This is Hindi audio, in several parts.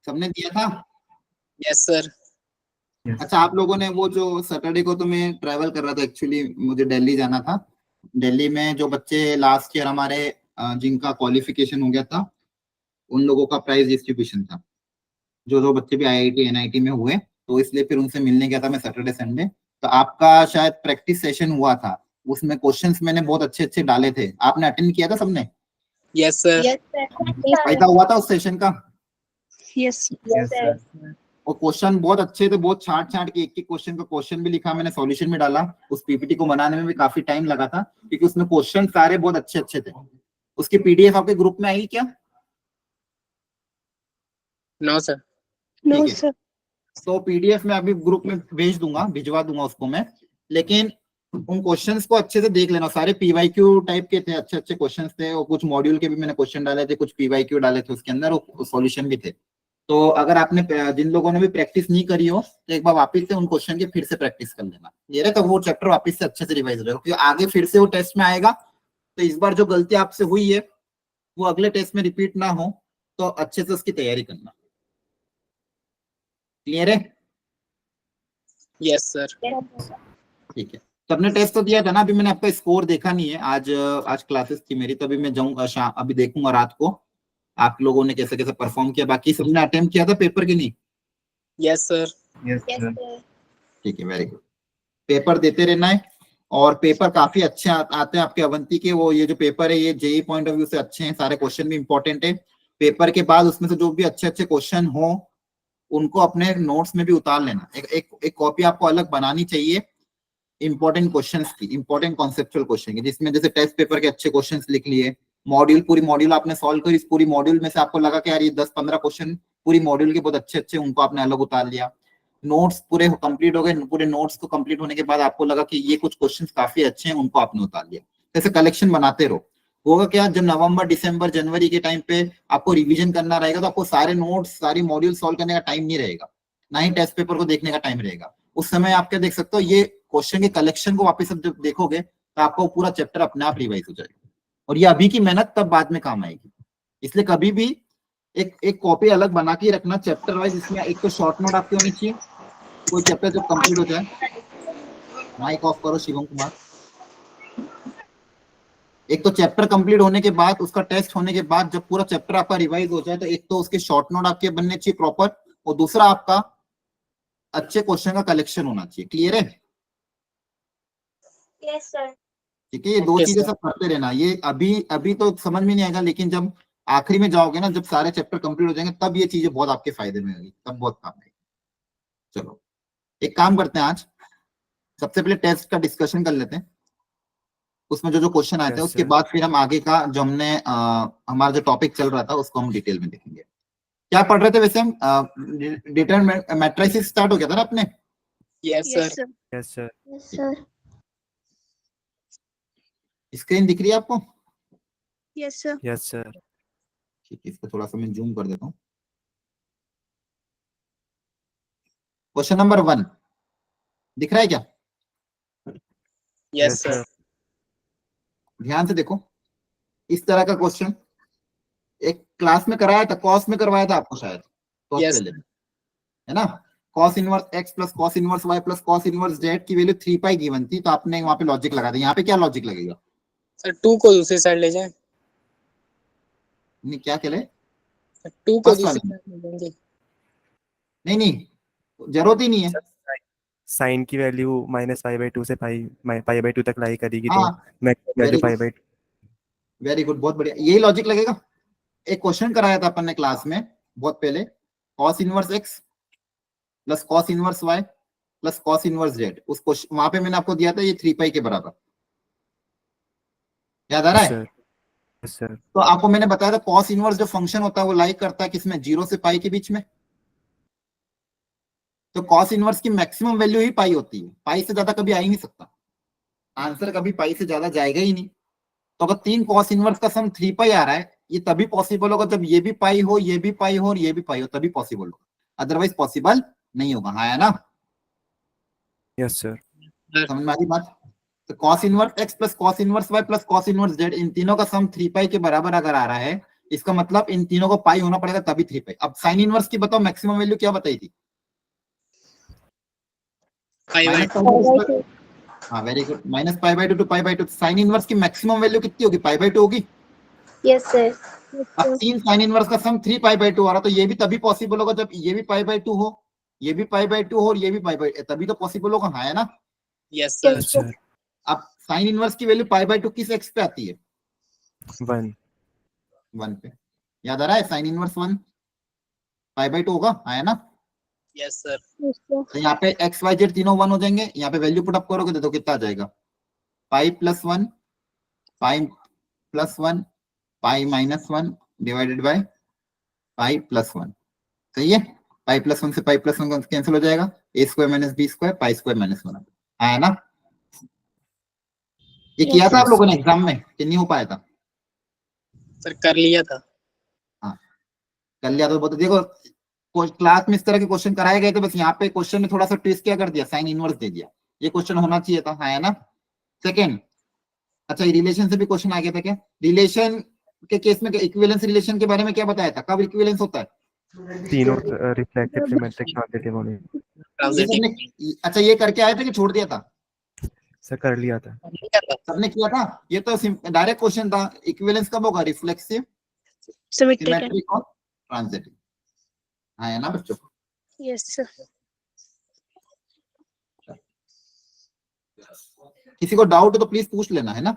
सबने दिया था? Yes sir. अच्छा, आप लोगों ने वो जो सैटरडे को तो मैं ट्रैवल कर रहा था, एक्चुअली मुझे दिल्ली जाना था। दिल्ली में जो बच्चे लास्ट ईयर हमारे जिनका क्वालिफिकेशन हो गया था, उन लोगों का प्राइज डिस्ट्रीब्यूशन था। जो जो बच्चे भी आईआईटी एनआईटी में हुए, तो इसलिए फिर उनसे मिलने गया था मैं सैटरडे संडे। तो आपका शायद प्रैक्टिस सेशन हुआ था, उसमें क्वेश्चंस मैंने बहुत अच्छे अच्छे डाले थे। आपने अटेंड किया था सबने? Yes sir. फायदा हुआ था उस सेशन का? Yes sir. और क्वेश्चन बहुत अच्छे थे, बहुत छांट छांट के एक एक क्वेश्चन का क्वेश्चन भी लिखा मैंने, सॉल्यूशन भी डाला। उस पीपीटी को बनाने में भी काफी टाइम लगा था, क्योंकि उसमें क्वेश्चन सारे बहुत अच्छे अच्छे थे। उसकी पीडीएफ आपके ग्रुप में आई क्या? No sir. नो ठीक है, सर। तो पीडीएफ में अभी ग्रुप में भेज दूंगा, भिजवा दूंगा उसको मैं। लेकिन उन क्वेश्चंस को अच्छे से देख लेना, सारे पीवाईक्यू टाइप के थे, अच्छे अच्छे क्वेश्चंस थे। और कुछ मॉड्यूल के भी मैंने क्वेश्चन डाले थे, कुछ पीवाईक्यू डाले थे उसके अंदर, और सॉल्यूशन भी थे। तो अगर आपने, जिन लोगों ने भी प्रैक्टिस नहीं करी हो, तो एक बार वापस से उन क्वेश्चन की फिर से प्रैक्टिस कर लेना। ये रहा, तो वो चैप्टर वापस से अच्छे से रिवाइज हो जाएगा, क्योंकि आगे फिर से वो टेस्ट में आएगा। तो इस बार जो गलती आपसे हुई है वो अगले टेस्ट में रिपीट ना हो, तो अच्छे से उसकी तैयारी करना। क्लियर है? Yes sir. ठीक है, सबने टेस्ट तो दिया था ना? अभी मैंने आपका स्कोर देखा नहीं है, आज क्लासेस थी मेरी, तो अभी मैं जाऊंगा अभी देखूंगा रात को आप लोगों ने कैसे कैसे परफॉर्म किया। बाकी सबने अटेम्प्ट किया था पेपर की नहीं? Yes sir. ठीक है, वेरी गुड। पेपर देते रहना है, और पेपर काफी अच्छे आते हैं आपके अवंती के। वो ये जो पेपर है, ये जेई पॉइंट ऑफ व्यू से अच्छे हैं, सारे क्वेश्चन भी इंपॉर्टेंट है। पेपर के बाद उसमें से जो भी अच्छे अच्छे क्वेश्चन हो, उनको अपने नोट्स में भी उतार लेना। एक कॉपी आपको अलग बनानी चाहिए इंपॉर्टेंट क्वेश्चंस की, इंपॉर्टेंट कॉन्सेप्चुअल क्वेश्चन की, जिसमें जैसे टेस्ट पेपर के अच्छे क्वेश्चंस लिख लिए, मॉड्यूल पूरी मॉड्यूल आपने सॉल्व करी, इस पूरी मॉड्यूल में से आपको लगा कि यार ये 10-15 क्वेश्चन पूरी मॉड्यूल के बहुत अच्छे अच्छे, उनको आपने अलग उतार लिया। नोट्स पूरे कंप्लीट हो गए, पूरे नोट्स को कंप्लीट होने के बाद आपको लगा कि ये कुछ क्वेश्चंस काफी अच्छे हैं, उनको आपने उतार लिया। ऐसे कलेक्शन बनाते रहो। होगा क्या, जब नवंबर दिसंबर जनवरी के टाइम पे आपको रिवीजन करना रहेगा, तो आपको सारे नोट्स सारी मॉड्यूल सॉल्व करने का टाइम नहीं रहेगा, ना ही टेस्ट पेपर को देखने का टाइम रहेगा। उस समय आप क्या देख सकते हो, ये क्वेश्चन के कलेक्शन को वापस जब देखोगे, तो आपको पूरा चैप्टर अपने आप रिवाइज हो जाएगा। और ये अभी की मेहनत तब बाद में काम आएगी। इसलिए कभी भी एक कॉपी अलग बना के रखना चैप्टर वाइज, इसमें एक तो शॉर्ट नोट आपकी होनी चाहिए, कोई चैप्टर जब कंप्लीट हो जाए। माइक ऑफ करो शिवम कुमार। एक तो चैप्टर कंप्लीट होने के बाद, उसका टेस्ट होने के बाद, जब पूरा चैप्टर आपका रिवाइज हो जाए, तो एक तो उसके शॉर्ट नोट आपके बनने चाहिए प्रॉपर, और दूसरा आपका अच्छे क्वेश्चन का कलेक्शन होना चाहिए। क्लियर है? Yes sir. ठीक है, ये दो Okay, चीजें sir. सब करते रहना। ये अभी अभी तो समझ में नहीं आएगा, लेकिन जब आखिरी में जाओगे ना, जब सारे चैप्टर कंप्लीट हो जाएंगे, तब ये चीजें बहुत आपके फायदे में होगी, तब बहुत काम आएगी। चलो, एक काम करते हैं, आज सबसे पहले टेस्ट का डिस्कशन कर लेते हैं, उसमें जो जो क्वेश्चन आए थे, उसके बाद फिर हम आगे का जो हमने हमारा जो टॉपिक चल रहा था उसको हम डिटेल में देखेंगे। क्या पढ़ रहे थे वैसे हम? डिटरमिनेंट मैट्रिसेस स्टार्ट हो गया था ना अपने? Yes sir. Yes sir. Yes sir. Screen दिख रही है आपको? Yes sir. Yes sir. ठीक है, इसको थोड़ा सा मैं जूम कर देता हूँ। क्वेश्चन नंबर 1 दिख रहा है क्या? Yes sir. ध्यान से देखो, इस तरह का क्वेश्चन एक क्लास में कराया था, कॉस में करवाया था आपको शायद, कॉस Yes. पहले, है ना? Cos inverse x plus cos inverse y plus cos inverse z की वैल्यू 3 पाई गिवन थी, तो आपने वहां पे लॉजिक लगा दिया। यहाँ पे क्या लॉजिक लगेगा? सर 2 को दूसरी साइड ले जाएं। नहीं, क्या कह रहे? 2 को First दूसरी वाले। साइड ले जाएंगे। नहीं नहीं, जरूरत ही नहीं है। साइन की वैल्यू -π/2 से π/2 तक लाई करेगी, तो हाँ, मैक्सिमम वैल्यू π/2। वेरी गुड, बहुत बढ़िया, यही लॉजिक लगेगा। एक क्वेश्चन कराया था अपन ने क्लास में बहुत पहले, cos inverse x plus cos inverse y plus cos inverse z. उस क्वेश्चन वहां पे मैंने आपको दिया था ये 3 पाई के बराबर, याद आ रहा है? Yes sir. तो आपको मैंने बताया था कॉस इनवर्स जो फंक्शन होता है वो लाई करता है किसमें? 0 से पाई के बीच में। तो कॉस इनवर्स की मैक्सिमम वैल्यू ही पाई होती है, पाई से ज्यादा कभी आ ही नहीं सकता, आंसर कभी पाई से ज्यादा जाएगा ही नहीं। तो अगर 3 कॉस इनवर्स का सम 3 पाई आ रहा है, ये तभी पॉसिबल होगा जब ये भी पाई हो, ये भी पाई हो और ये भी पाई हो, तभी पॉसिबल होगा, अदरवाइज पॉसिबल नहीं होगा। हाँ, है ना? Yes sir. समझ में आ रही बात? तो cos inverse x plus cos inverse y plus cos inverse z, इन तीनों का सम 3 पाई के बराबर अगर आ रहा है, इसका मतलब इन तीनों को पाई होना पड़ेगा तभी 3 पाई। अब साइन इनवर्स की बताओ मैक्सिमम वैल्यू क्या बताई थी? -π/2 हाँ very good, -π/2 to π/2। Sine inverse की मैक्सिमम वैल्यू कितनी होगी? π/2 होगी। Yes, sir. अब 3 साइन इनवर्स का सम 3 π/2 आ रहा, तो ये भी तभी पॉसिबल होगा जब ये भी π/2 हो, ये भी π/2 हो और ये भी π/2, तभी तो पॉसिबल होगा। हाँ है ना? Yes sir. Yes, अच्छा sir. अब साइन इनवर्स की वैल्यू π/2 किस एक्स पे आती है? 1 1 पे। याद आ रहा है? साइन इनवर्स 1 π/2 होगा। हाँ है ना? Yes sir. Yes, sir. तो यहाँ पे एक्स वाई जेड तीनों 1 हो जाएंगे। यहाँ पे वैल्यू पुट अप करोगे तो कितना आ जाएगा? Pi plus 1 pi plus 1 pi minus 1 divided by pi plus 1। सही है? पाई प्लस 1 से पाई प्लस 1 कैंसिल हो जाएगा, a square minus b square pi square minus 1। है ना? ये किया था आप लोगों ने एग्जाम में कि नहीं हो पाया था? सर कर लिया था। हाँ कर लिया तो बहुत। देखो क्लास में इस तरह के क्वेश्चन कराए गए थे, बस यहाँ पे क्वेश्चन में थोड़ा सा ट्विस्ट क्या कर दिया, साइन इनवर्स दे दिया। ये क्वेश्चन होना चाहिए था। है ना? सेकेंड, अच्छा ये रिलेशन से भी क्वेश्चन आ गया था क्या? रिलेशन के केस में इक्विवेलेंस रिलेशन के बारे में क्या बताया था? कब इक्विवेलेंस होता है? तीनों रिफ्लेक्टिव सिमेट्रिक ट्रांजिटिव होंगे। ये ट्रांजिटिव सबने अच्छा ये करके आए थे कि छोड़ दिया था? सर कर लिया था। सबने किया था। ये तो डायरेक्ट क्वेश्चन था। इक्विवेलेंस कब होगा? Reflexive Symmetric. सिमेट्रिक और ट्रांजिटिव। है ना बच्चों? Yes, sir. किसी को डाउट हो तो प्लीज पूछ लेना। है ना?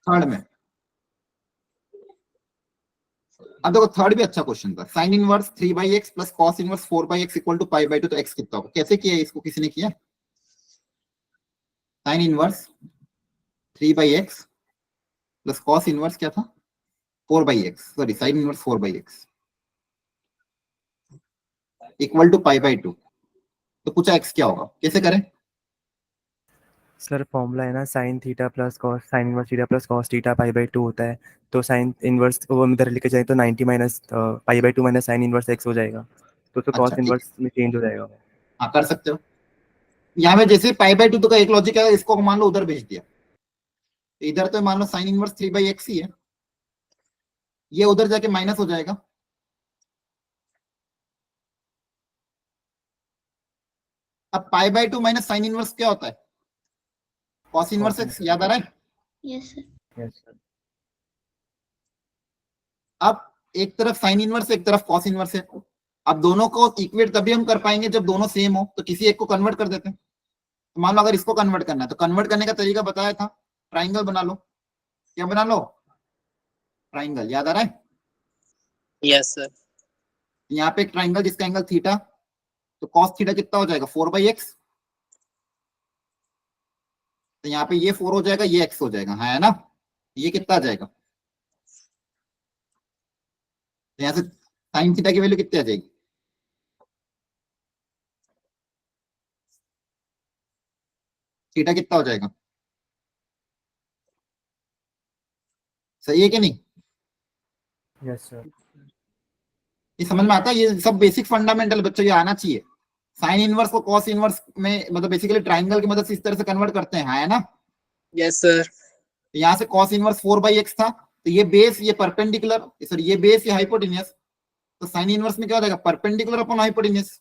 थर्ड में, अब देखो थर्ड भी अच्छा क्वेश्चन था। Sine inverse 3/x plus cos inverse 4/x equal to π/2, तो x कितना होगा? कैसे किया इसको? किसी ने किया? Sine inverse 3/x plus cos inverse क्या था? 4/x, sorry sine inverse 4/x equal to π/2, तो पूछा x क्या होगा, कैसे करें? सर फॉर्मूला है ना, sine theta plus cos sine inverse theta plus cos theta π/2 होता है। तो साइन इनवर्स वो इधर लेके जाए तो 90 minus π/2 minus sine inverse x हो जाएगा, तो अच्छा कॉस ठीक, इनवर्स में चेंज हो जाएगा। हाँ कर सकते हो। यहाँ पे जैसे π/2 तो का एक लॉजिक है, इसको मान लो उधर भेज दिया, तो इधर तो मान लो साइन इनवर्स 3/x ही है, ये उधर जाके माइनस हो जाएगा। अब π/2 माइनस साइन इनवर्स क्या होता है? Cos inverse x। याद आ रहा है? Yes, sir. Yes sir. अब एक तरफ साइन इनवर्स एक तरफ कॉस इनवर्स है। अब दोनों को इक्वेट तभी हम कर पाएंगे जब दोनों सेम हो, तो किसी एक को कन्वर्ट कर देते हैं। तो मान लो अगर इसको कन्वर्ट करना है तो कन्वर्ट करने का तरीका बताया था, ट्राइंगल बना लो। क्या बना लो? ट्राइंगल। याद आ रहा है? Yes sir. यहाँ पे एक ट्राइंगल जिसका एंगल थीटा, तो कॉस थीटा कितना हो जाएगा? 4/x। तो यहाँ पे ये 4 हो जाएगा, ये x हो जाएगा। है ना? ये कितना आ जाएगा? तो यहाँ से साइन थीटा की वैल्यू कितनी आ जाएगी? थीटा कितना हो जाएगा? सही है कि नहीं? Yes sir. ये समझ में आता है? ये सब बेसिक फंडामेंटल बच्चों ये आना चाहिए। साइन इनवर्स को कॉस इनवर्स में मतलब बेसिकली ट्राइंगल की मदद से इस तरह से कन्वर्ट करते हैं। है ना? Yes sir. तो यहाँ से कॉस इनवर्स 4/x था, तो ये बेस ये परपेंडिकुलर, सॉरी ये बेस ये हाइपोटेन्यूस, तो साइन इनवर्स में क्या हो जाएगा? Perpendicular upon hypotenuse.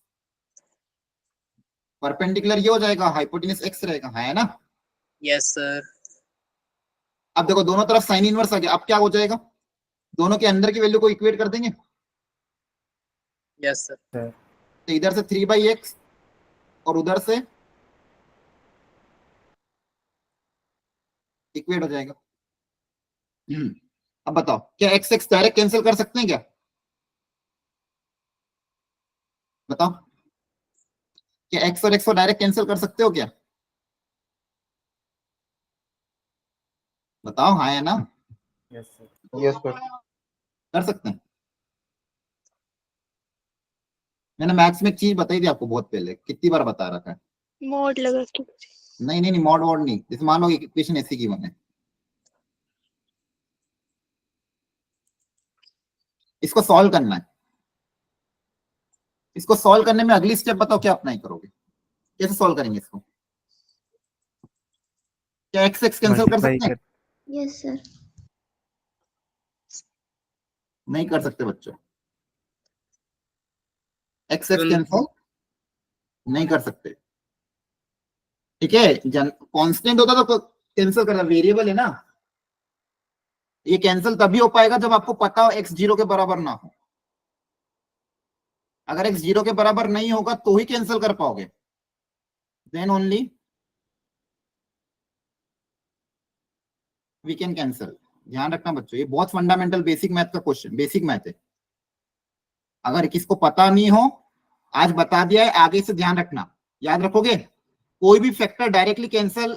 परपेंडिकुलर ये हो जाएगा, हाइपोटेन्यूस x रहेगा। है ना? Yes sir. अब देखो दोनों तरफ साइन इनवर्स आ गया, अब क्या हो जाएगा? दोनों के अंदर की वैल्यू को इक्वेट कर देंगे। Yes sir. तो इधर से 3/x और उधर से इक्वेट हो जाएगा। अब बताओ क्या x x डायरेक्ट कैंसिल कर सकते हैं क्या? बताओ क्या x और x को डायरेक्ट कैंसिल कर सकते हो क्या? बताओ। हाँ है ना? Yes sir. यस सर, कर सकते हैं। मैंने मैथ्स में एक चीज बताई थी आपको बहुत पहले, कितनी बार बता रखा है। Mod लगा के. नहीं नहीं नहीं, मॉड वॉड नहीं। जैसे मान लो इक्वेशन ऐसी की बने, इसको सॉल्व करना है। इसको सॉल्व करने में अगली स्टेप बताओ क्या अप्लाई करोगे? कैसे सॉल्व करेंगे इसको? क्या x x कैंसिल कर मल्टीप्लाई सकते हैं? कर Yes, sir. नहीं कर सकते बच्चों, एक्स एक्स तुरंत- कैंसिल नहीं कर सकते, ठीक है। कांस्टेंट होता तो कैंसिल करना, वेरिएबल है ना, ये कैंसिल तभी हो पाएगा जब आपको पता हो एक्स 0 के बराबर ना हो। अगर एक्स 0 के बराबर नहीं होगा तो ही कैंसिल कर पाओगे, then only we can cancel. ध्यान रखना बच्चों, ये बहुत फंडामेंटल बेसिक मैथ का क्वेश्चन, बेसिक मैथ है। अगर किसको पता नहीं हो, आज बता दिया है, आगे से ध्यान रखना, याद रखोगे। कोई भी फैक्टर डायरेक्टली कैंसिल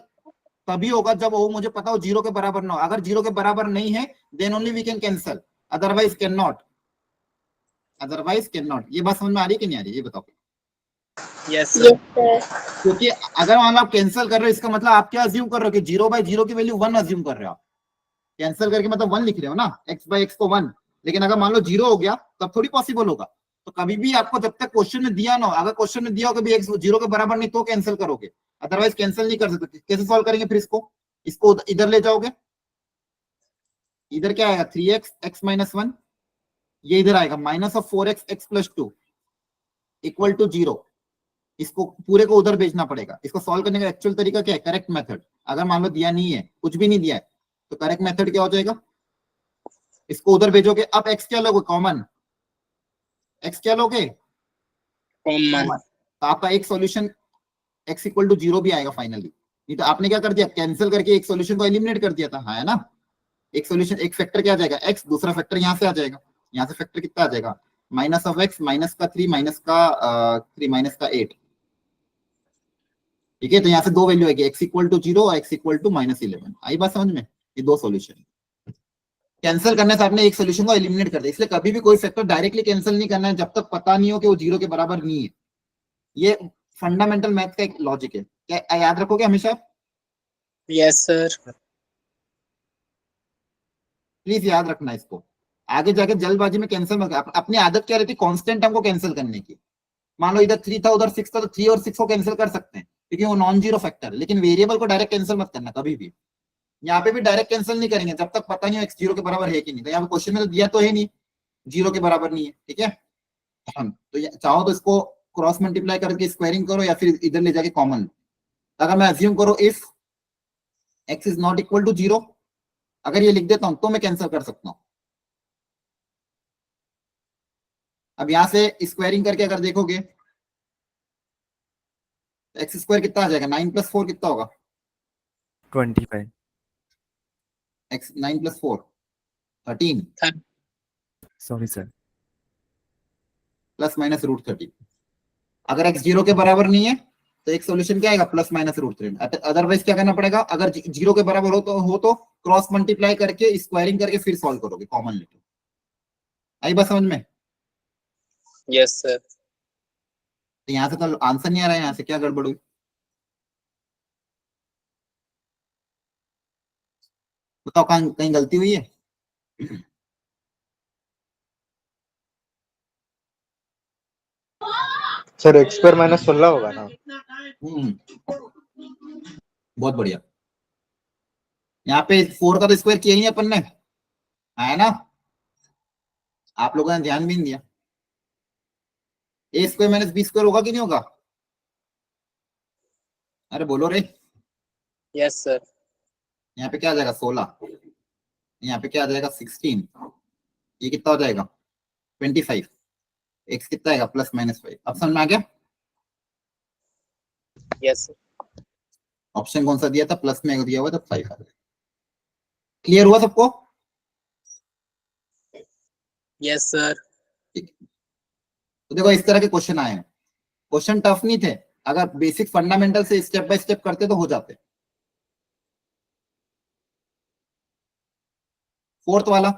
तभी होगा जब वो मुझे पता हो 0 के बराबर ना हो। अगर 0 के बराबर नहीं है then only we can cancel, otherwise can not, otherwise can not. ये बात समझ में आ रही है कि नहीं आ रही है, ये बताओ। Yes sir. Yes sir. क्योंकि अगर मान लो आप कैंसिल कर रहे हो, इसका मतलब आप क्या अज्यूम कर रहे हो कि 0/0 की वैल्यू 1 अज्यूम कर रहे हो आप। कैंसिल करके मतलब 1 लिख रहे हो ना, x/x को 1। लेकिन अगर मान लो 0 हो गया तब थोड़ी पॉसिबल होगा। तो कभी भी आपको जब तक क्वेश्चन में दिया ना हो, अगर क्वेश्चन में दिया हो कि x 0 के बराबर नहीं तो कैंसिल करोगे, अदरवाइज कैंसिल नहीं कर सकते। कैसे सॉल्व करेंगे फिर इसको इधर ले जाओगे, इधर क्या आएगा 3x x - 1, ये इधर आएगा -4x x + 2 = 0। इसको पूरे को उधर भेजना पड़ेगा। इसको सॉल्व करने का एक्चुअल तरीका क्या है, करेक्ट मेथड। अगर मान लो दिया नहीं है, कुछ भी नहीं दिया है, तो करेक्ट मेथड क्या हो जाएगा, इसको उधर भेजोगे। अब x क्या लोगे, कॉमन, x क्या लोगे, कॉमन। तो आपका एक सॉल्यूशन x = 0 भी आएगा फाइनली। नहीं तो आपने क्या कर दिया, कैंसिल करके एक सॉल्यूशन को एलिमिनेट कर दिया था, हाँ है ना। एक सॉल्यूशन, एक फैक्टर क्या आ जाएगा x, दूसरा फैक्टर यहाँ से आ जाएगा। यहाँ से फैक्टर कितना आ जाएगा, -(x) -3 -3 ठीक है। तो यहाँ से दो वैल्यू आएगी, x = 0 और x = -11। आई बात समझ में, ये दो सॉल्यूशन। कैंसिल करने से आपने एक सॉल्यूशन को एलिमिनेट कर दिया। इसलिए कभी भी कोई फैक्टर डायरेक्टली कैंसिल नहीं करना है जब तक पता नहीं हो कि वो 0 के बराबर नहीं है। ये फंडामेंटल मैथ का एक लॉजिक है, क्या याद रखोगे हमेशा, यस सर। प्लीज याद रखना इसको। आगे जाके जल्दबाजी में कैंसिल मत अपनी आदत क्या रहती है, कांस्टेंट टर्म को कैंसिल करने की। मान लो इधर 3 था उधर 6 था, तो 3 और 6 को कैंसिल कर सकते हैं क्योंकि वो नॉन जीरो फैक्टर है। लेकिन वेरिएबल को डायरेक्ट कैंसिल मत करना कभी भी। यहाँ पे भी डायरेक्ट कैंसिल नहीं करेंगे जब तक पता नहीं हो x 0 के बराबर है कि नहीं। तो यहाँ पे क्वेश्चन में तो दिया तो है नहीं, 0 के बराबर नहीं है, ठीक है। तो चाहो तो इसको क्रॉस मल्टीप्लाई करके स्क्वायरिंग करो या फिर इधर ले जाके कॉमन। अगर मैं अज्यूम करो इफ x ≠ = 0, अगर ये लिख देता हूं तो मैं कैंसिल कर सकता हूं। अब यहां से स्क्वायरिंग करके अगर देखोगे x² कितना आ जाएगा, 9 + 4 कितना होगा, 25। x 9 + 4 13 sorry sir. ±√13। अगर x 0 के बराबर नहीं है तो एक सॉल्यूशन क्या आएगा, ±√3। अदरवाइज क्या करना पड़ेगा, अगर 0 के बराबर हो तो क्रॉस मल्टीप्लाई करके स्क्वायरिंग करके फिर सॉल्व करोगे कॉमन लेके। आई बात समझ में। Yes sir. तो यहाँ से तो आंसर नहीं आ रहा है, यहाँ से क्या गड़बड़ हुई बताओ, कहीं गलती हुई है। सर x² -16 होगा ना। बहुत बढ़िया। यहाँ पे 4 का तो स्क्वायर किया ही नहीं अपन ने, है ना। आप लोगों ने ध्यान भी नहीं दिया। a² - b² होगा कि नहीं होगा, अरे बोलो रे। Yes sir. यहाँ पे क्या आ जाएगा 16, यहाँ पे क्या आ जाएगा 16, ये कितना हो जाएगा 25, x कितना आएगा +-5। अब समझ में आ गया। Yes sir. ऑप्शन कौन सा दिया था, प्लस में दिया हुआ था 5 आ गया। क्लियर हुआ सबको। Yes sir. तो देखो इस तरह के क्वेश्चन आए हैं। क्वेश्चन टफ नहीं थे, अगर बेसिक फंडामेंटल से स्टेप बाय स्टेप करते तो हो जाते। फोर्थ वाला,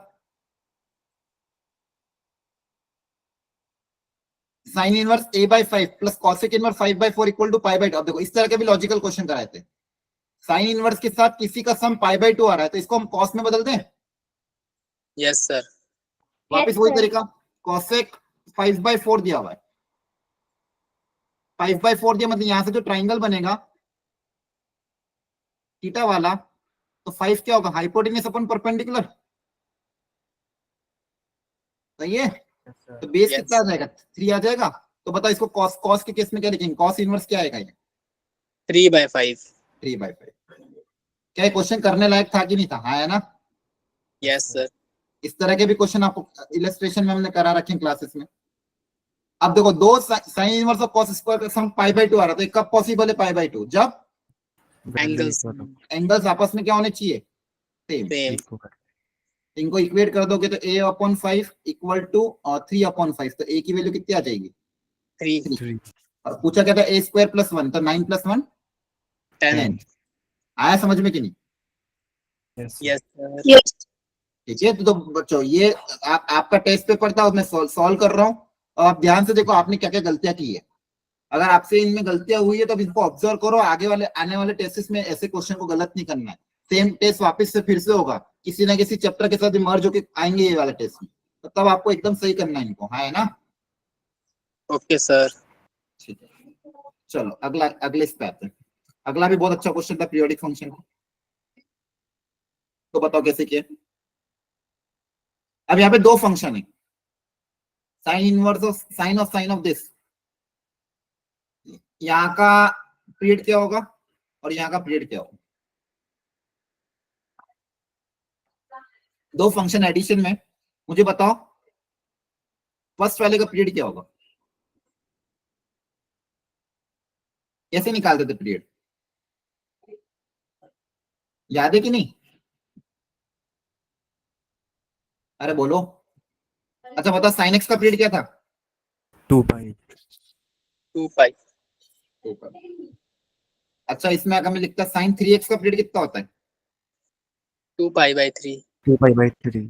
sine inverse a/5 plus cosec inverse 5/4 = π/2। अब देखो इस तरह के भी लॉजिकल क्वेश्चन कराए थे। साइन इनवर्स के साथ किसी का सम π/2 आ रहा है तो इसको हम कॉस में बदल दें। Yes sir. वापिस वही तरीका, कॉसेक 5/4 दिया हुआ है, 5/4 दिया, मतलब यहां से जो ट्राइंगल बनेगा थीटा वाला, तो 5 क्या होगा, हाइपोटेन्यूस अपन परपेंडिकुलर। सही है। Yes, sir. तो बेस Yes. कितना आ जाएगा, 3 आ जाएगा। तो बताओ इसको कॉस कॉस के केस में क्या लिखेंगे, कॉस इनवर्स क्या आएगा ये 3/5. 3/5। क्या ये क्वेश्चन करने लायक था कि नहीं था, हाँ है ना। Yes, sir. इस तरह के भी क्वेश्चन आपको इलस्ट्रेशन में हमने करा रखे हैं क्लासेस में। अब देखो दो sine inverse of cos square का सम π/2 आ रहा था, तो कब पॉसिबल है π/2, जब Value Angles. equal हो, एंगल्स आपस में क्या होने चाहिए, सेम। Same. equal हो। इनको इक्वेट कर दोगे तो a/5 इक्वल टू 3/5, तो a की वैल्यू कितनी आ जाएगी 3. 3 और पूछा क्या था a² + 1, तो 9 + 1 10. 10। आया समझ में कि नहीं। Yes, sir. Yes, sir. Yes. ठीक है, तो बच्चों ये आपका टेस्ट पेपर था, मैं सॉल्व कर रहा हूँ, और आप ध्यान से देखो आपने क्या क्या गलतियां की है। अगर आपसे इनमें गलतियां हुई है तो अब इनको ऑब्जर्व करो, आगे वाले आने वाले टेस्ट में ऐसे क्वेश्चन को गलत नहीं करना है। सेम टेस्ट वापस से फिर से होगा, किसी ना किसी चैप्टर के साथ मर्ज होके आएंगे ये वाले टेस्ट में, तो तब आपको एकदम सही करना है इनको, हाँ है ना। Okay, sir. ठीक है, चलो अगले इस पे आते हैं। अगला भी बहुत अच्छा क्वेश्चन था पीरियोडिक फंक्शन का, तो बताओ कैसे किया। अब यहाँ पे दो फंक्शन है, साइन ऑफ दिस, यहाँ का पीरियड क्या होगा और यहाँ का पीरियड क्या होगा। दो फंक्शन एडिशन में, मुझे बताओ फर्स्ट वाले का पीरियड क्या होगा, कैसे निकालते थे पीरियड, याद है कि नहीं, अरे बोलो। अच्छा बताओ साइन एक्स का पीरियड क्या था 2 2π. अच्छा इसमें अगर मैं लिखता साइन 3x का पीरियड कितना होता है 2π/3. 2π/3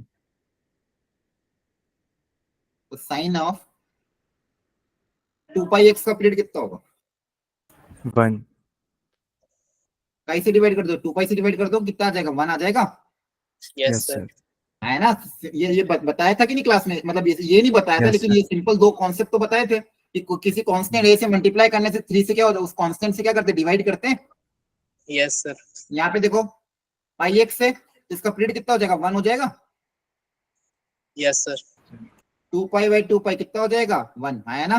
तो साइन ऑफ 2πx का पीरियड कितना होगा, 1 काई से डिवाइड कर दो, 2π से डिवाइड कर दो, कितना आ जाएगा 1 आ जाएगा, Yes, Yes, sir. sir. है ना। ये बताया था कि नहीं क्लास में, मतलब ये नहीं बताया था, Yes, लेकिन sir. ये सिंपल दो कॉन्सेप्ट तो बताए थे कि किसी कांस्टेंट a से मल्टीप्लाई करने से 3 से क्या होता है, उस कांस्टेंट से क्या करते हैं, डिवाइड करते हैं। Yes, sir. यहाँ पे देखो πx से इसका पीरियड कितना हो जाएगा 1 हो जाएगा, Yes, sir. 2π/2π कितना हो जाएगा 1, है ना।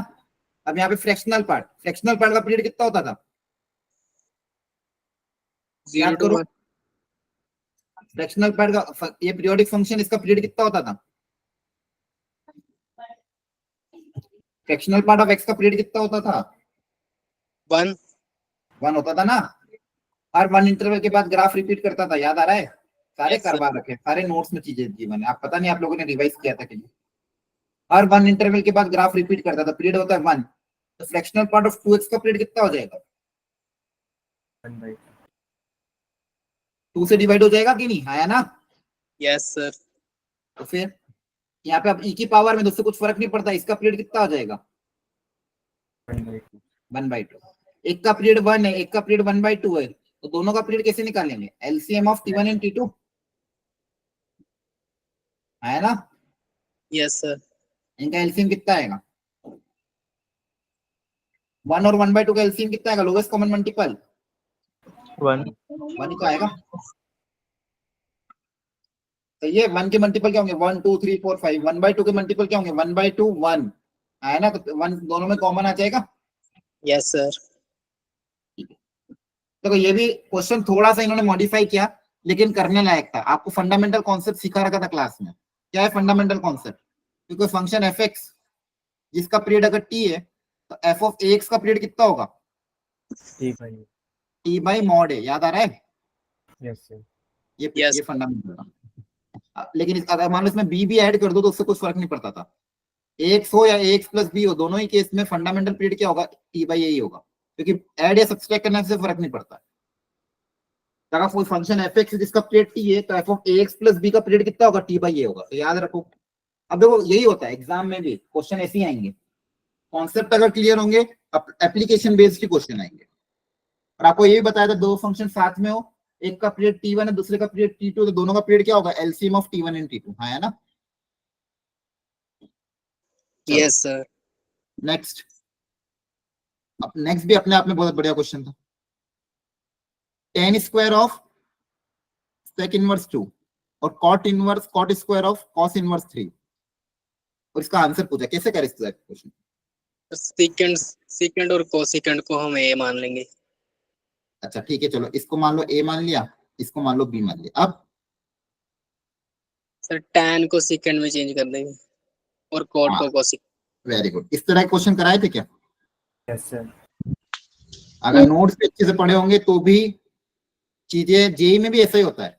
अब यहाँ पे फ्रैक्शनल पार्ट का पीरियड कितना होता था, 0 याद to करो। 1. फ्रैक्शनल पार्ट का ये पीरियोडिक फंक्शन, इसका पीरियड कितना होता था, फ्रैक्शनल पार्ट ऑफ x का पीरियड कितना होता था 1. 1 होता था ना। हर 1 इंटरवल के बाद ग्राफ रिपीट करता था, याद आ रहा है, सारे Yes, sir. करवा रखे, सारे नोट्स में चीजें दी मैंने, आप पता नहीं आप लोगों ने रिवाइज किया था कि नहीं। हर 1 इंटरवल के बाद ग्राफ रिपीट करता था, पीरियड होता है 1, तो फ्रैक्शनल पार्ट ऑफ 2x का पीरियड कितना हो जाएगा 1/2 2 से डिवाइड हो जाएगा कि नहीं, है ना। Yes, sir. तो फिर यहाँ पे अब e की पावर में उससे कुछ फर्क नहीं पड़ता, इसका पीरियड कितना हो जाएगा 1/2 1/2। एक का पीरियड 1 है, एक का पीरियड 1/2 है, तो दोनों का पीरियड कैसे निकालेंगे, LCM of t1 and t2, है ना। Yes, sir. इनका एलसीएम कितना आएगा 1 और 1/2 का एलसीएम कितना आएगा, लोवेस्ट कॉमन मल्टीपल 1 1 ही तो आएगा। तो ये 1 के मल्टीपल क्या होंगे 1 2 3 4 5, 1/2 के मल्टीपल क्या होंगे 1/2 1, है ना, तो 1 दोनों में कॉमन आ जाएगा। Yes, sir. देखो ये भी क्वेश्चन थोड़ा सा इन्होंने मॉडिफाई किया, लेकिन करने लायक था। आपको फंडामेंटल कॉन्सेप्ट सिखा रखा था क्लास में। क्या है फंडामेंटल कॉन्सेप्ट, क्योंकि फंक्शन एफ एक्स जिसका पीरियड अगर टी है, तो एफ ऑफ एक्स का पीरियड कितना होगा टी बाई मॉड है, याद आ रहा है। Yes, sir. ये फंडामेंटल था। लेकिन अगर मान लो इसमें बी भी ऐड कर दो तो उससे कुछ फर्क नहीं पड़ता था, एक्स हो या एक्स प्लस बी हो, दोनों ही केस में फंडामेंटल पीरियड क्या होगा टी बाई ए ही होगा, क्योंकि ऐड या सब्सट्रैक्ट करने से फर्क नहीं पड़ता। अगर कोई फंक्शन एफ एक्स जिसका पीरियड टी है, तो f of x plus b का पीरियड कितना होगा टी बाई ए होगा, तो याद रखो। अब देखो यही होता है एग्जाम में भी, क्वेश्चन ऐसे ही आएंगे, कॉन्सेप्ट अगर क्लियर होंगे एप्लीकेशन बेस्ड क्वेश्चन आएंगे। और आपको ये भी बताया था दो फंक्शन साथ में हो, एक का पीरियड टी1 है दूसरे का पीरियड टी2, तो दोनों का पीरियड क्या होगा LCM of T one and T2, है ना। Yes, sir. नेक्स्ट, अब नेक्स्ट भी अपने आप में बहुत बढ़िया क्वेश्चन था। tan square of sec inverse 2 और cot square of cos inverse 3, और इसका आंसर पूछा, कैसे करें इस क्वेश्चन? सेकंड सेकंड और कोसेकंड को हम ए मान लेंगे। अच्छा ठीक है, चलो इसको मान लो ए मान लिया, इसको मान लो बी मान लिया। अब सर tan को सेकंड में चेंज कर देंगे और cot हाँ, को कोसेकंड। Very good. इस तरह के क्वेश्चन कराए थे क्या? Yes sir. अगर नोट्स पे अच्छे से पढ़े होंगे तो भी चीजें जेई में भी ऐसा ही होता है,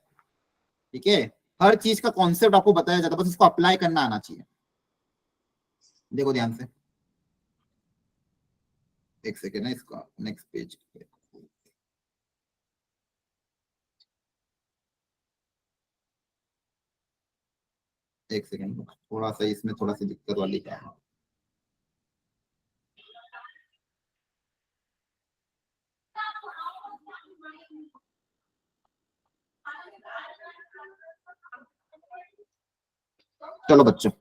ठीक है। हर चीज का कॉन्सेप्ट आपको बताया जाता है, बस उसको अप्लाई करना आना चाहिए। देखो ध्यान से, एक सेकेंड है, इसका नेक्स्ट पेज। एक सेकेंड, थोड़ा सा इसमें थोड़ा सी दिक्कत वाली क्या है। चलो बच्चों,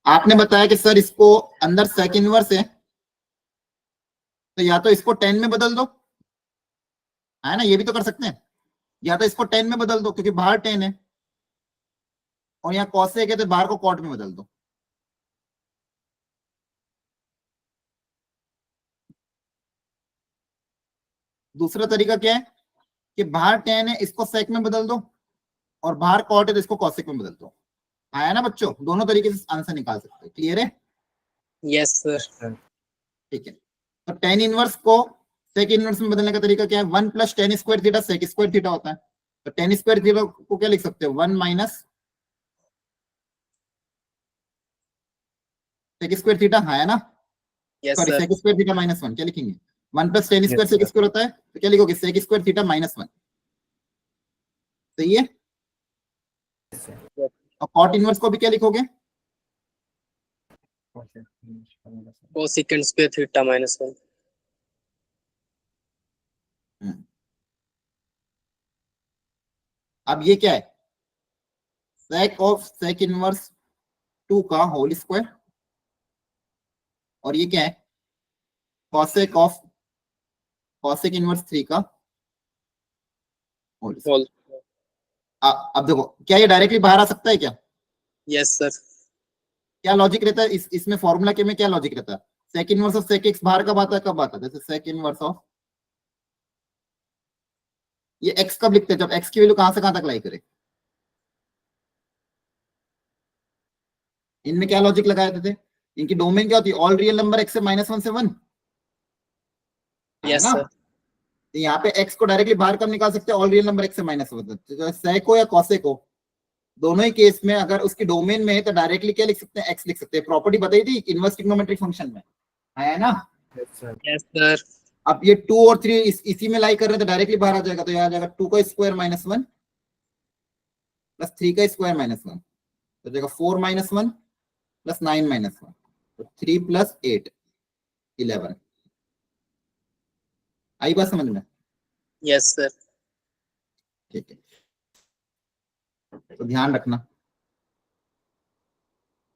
आपने बताया कि सर इसको अंदर सेक इनवर्स है, तो या तो इसको 10 में बदल दो, है ना, ये भी तो कर सकते हैं। या तो इसको 10 में बदल दो क्योंकि बाहर 10 है, और यहाँ कॉसेक है तो बाहर को कॉट में बदल दो। दूसरा तरीका क्या है कि बाहर 10 है, इसको सेक में बदल दो, और बाहर कॉट है तो इसको कॉसेक में बदल दो। आया ना बच्चों, दोनों तरीके से आंसर निकाल सकते हैं। क्लियर है? Yes sir. ठीक है, तो टेन इनवर्स को सेक इनवर्स में बदलने का तरीका क्या है? 1 plus ten square theta sec square theta होता है। तो टेन स्क्वायर थीटा को क्या लिख सकते हो? 1 माइनस सेक स्क्वायर थीटा, है ना। Yes sorry, sir. Sec square theta minus 1 क्या लिखेंगे? 1 plus ten square Yes, sec sir. Square होता है, तो क्या लिखोगे? Sec square theta minus 1। सही है। Yes, sir. और कॉट इनवर्स को भी क्या लिखोगे? Okay. Cosecant square theta -1। अब ये क्या है? सेक ऑफ सेक इनवर्स 2 का होल स्क्वायर, और ये क्या है? कॉसेक ऑफ कॉसेक इनवर्स 3 का होल स्क्वायर। होल। अब देखो, क्या ये डायरेक्टली बाहर आ सकता है क्या? Yes sir. क्या लॉजिक रहता है इसमें फॉर्मूला के में? क्या लॉजिक रहता है? Sec inverse of sec x बाहर कब आता है? कब आता है? जैसे सेक इनवर्स ऑफ, ये एक्स कब लिखते हैं? जब एक्स की वैल्यू कहां से कहां तक लाई करे। इनमें क्या लॉजिक लगाए थे? इनकी डोमेन क्या होती है? ऑल रियल नंबर एक्स से -1 से 1, है यस ना। सर। तो यहाँ पे एक्स को डायरेक्टली बाहर कब निकाल सकते हैं? ऑल रियल नंबर एक्स से -1। तो सेक हो या कॉसेक हो, दोनों ही केस में अगर उसकी डोमेन में है तो डायरेक्टली क्या लिख सकते हैं? एक्स लिख सकते हैं। प्रॉपर्टी बताई थी इनवर्स ट्रिग्नोमेट्रिक फंक्शन में, है ना। Yes, sir. Yes sir. अब ये 2 और 3 इसी में लाई कर रहे हैं तो डायरेक्टली बाहर आ जाएगा। तो यहाँ आ जाएगा 2 का स्क्वायर -1 प्लस 3 का स्क्वायर -1, तो जाएगा 4 -1 प्लस 9 -1, तो 3 प्लस 8 11। आई बात समझ में? Yes sir. ठीक है, तो ध्यान रखना,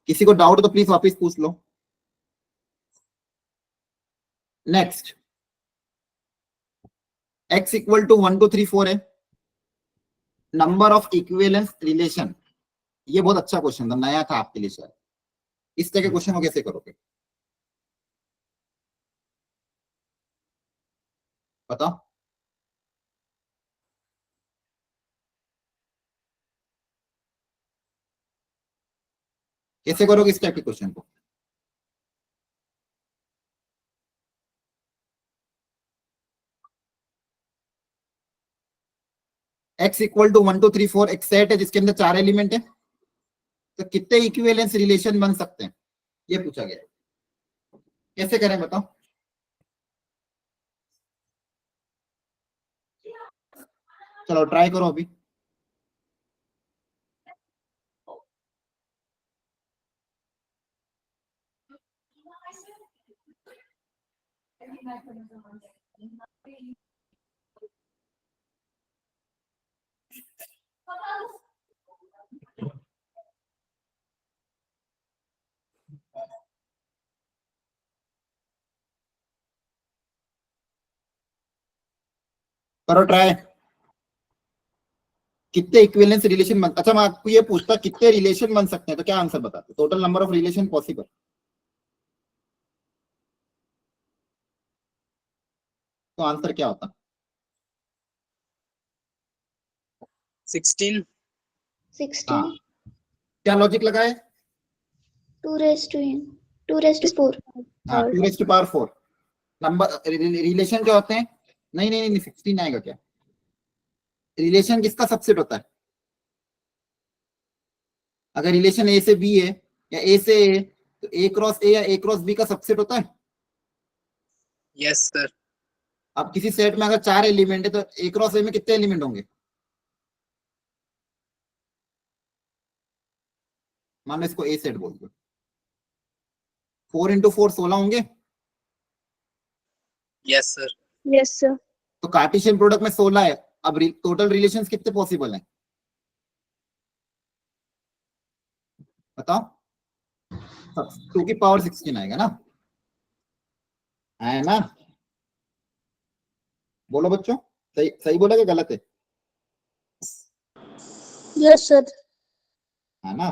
किसी को डाउट तो प्लीज वापस पूछ लो। नेक्स्ट, x इक्वल टू 1 2 3 4 है, नंबर ऑफ इक्विवेलेंस रिलेशन। ये बहुत अच्छा क्वेश्चन था, नया था आपके लिए शायद। इस तरह के क्वेश्चन को कैसे करोगे बताओ? कैसे करोगे इस टाइप के क्वेश्चन को? x इक्वल टू 1 2 3 4 एक सेट है जिसके अंदर 4 एलिमेंट है, तो कितने इक्विवेलेंस रिलेशन बन सकते हैं, ये पूछा गया है। कैसे करें बताओ? चलो ट्राई करो अभी। करो ट्राई। कितने इक्विवेलेंस रिलेशन बन, अच्छा मैं आपको ये पूछता कितने रिलेशन बन सकते हैं, तो क्या आंसर बताते? Total number of relation possible. तो आंसर क्या होता? 16 16 हाँ, क्या लॉजिक लगाए? 2 raised to n 2 raised to 4 हाँ, 2⁴ नंबर रिलेशन क्या होते हैं? नहीं नहीं नहीं 16 आएगा क्या? रिलेशन किसका सबसेट होता है? अगर रिलेशन ए से बी है या ए से ए, तो ए क्रॉस ए या ए क्रॉस बी का सबसेट होता है। Yes sir. अब किसी सेट में अगर 4 एलिमेंट है तो ए क्रॉस ए में कितने एलिमेंट होंगे? मान लो इसको ए सेट बोल दो, 4 × 4 16 होंगे। Yes sir. yes sir तो कार्टेशियन प्रोडक्ट में 16 है। अब टोटल रिलेशंस कितने पॉसिबल हैं बताओ? 2⁴ आएगा ना, है ना? बोलो बच्चों, सही सही बोला कि गलत है? yes sir है ना?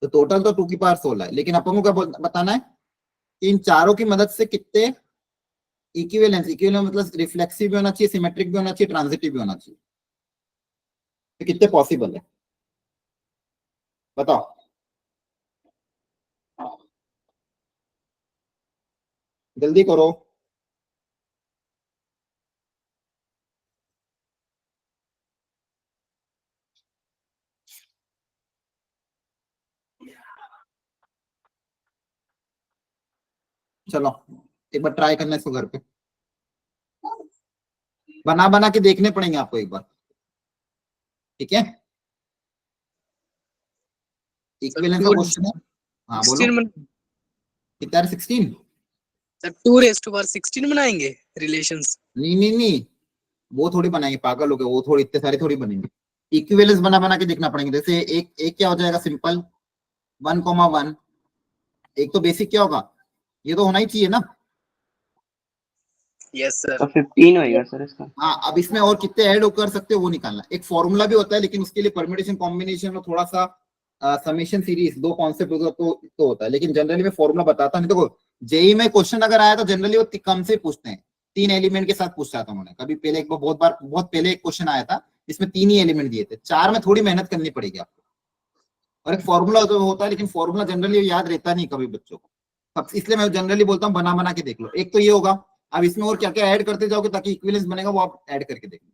तो टोटल तो 2⁴ है, लेकिन अपन को क्या बताना है कि इन चारों की मदद से कितने इक्विवेलेंस, इक्विवेलेंस मतलब रिफ्लेक्सिव भी होना चाहिए, सिमेट्रिक भी होना चाहिए, ट्रांजिटिव भी होना चाहिए, तो कितने पॉसिबल है बताओ? जल्दी करो। चलो एक बार ट्राई करना इसको घर पे, बना बना के देखने पड़ेंगे आपको एक बार, ठीक है? इक्विवेलेंस का क्वेश्चन है। हाँ बोलो 16 कितना है? 16? सर 2⁴ बनाएंगे रिलेशंस। नहीं नहीं नहीं, वो थोड़ी बनाएंगे, पागल हो गए, वो थोड़ी इतने सारे थोड़ी बनेंगे। इक्विवेलेंस बना बना के देखना पड़ेंगे। जैसे एक एक क्या हो जाएगा सिंपल 1,1, एक तो बेसिक क्या होगा, ये तो होना ही चाहिए ना। Yes sir. तो 15 होएगा सर इसका। हाँ, अब इसमें और कितने ऐड कर सकते हो वो निकालना। एक फॉर्मूला भी होता है, लेकिन उसके लिए परम्यूटेशन कॉम्बिनेशन और थोड़ा सा समेशन सीरीज, दो कॉन्सेप्ट तो होता है, लेकिन जनरली मैं फॉर्मूला बताता नहीं। देखो जेई में क्वेश्चन अगर आया तो जनरली वो कम से पूछते हैं, 3 एलिमेंट के साथ पूछता था उन्होंने। कभी पहले एक बहुत बार, बहुत पहले एक क्वेश्चन आया था इसमें 3 ही एलिमेंट दिए थे, 4 में थोड़ी मेहनत करनी पड़ेगी आपको। और एक फॉर्मूला तो होता है, लेकिन फॉर्मूला जनरली याद रहता नहीं कभी बच्चों को, इसलिए मैं जनरली बोलता हूँ बना बना के देख लो। एक तो ये होगा, अब इसमें और क्या क्या ऐड करते जाओगे ताकि इक्विवेलेंस बनेगा, वो आप ऐड करके देखो,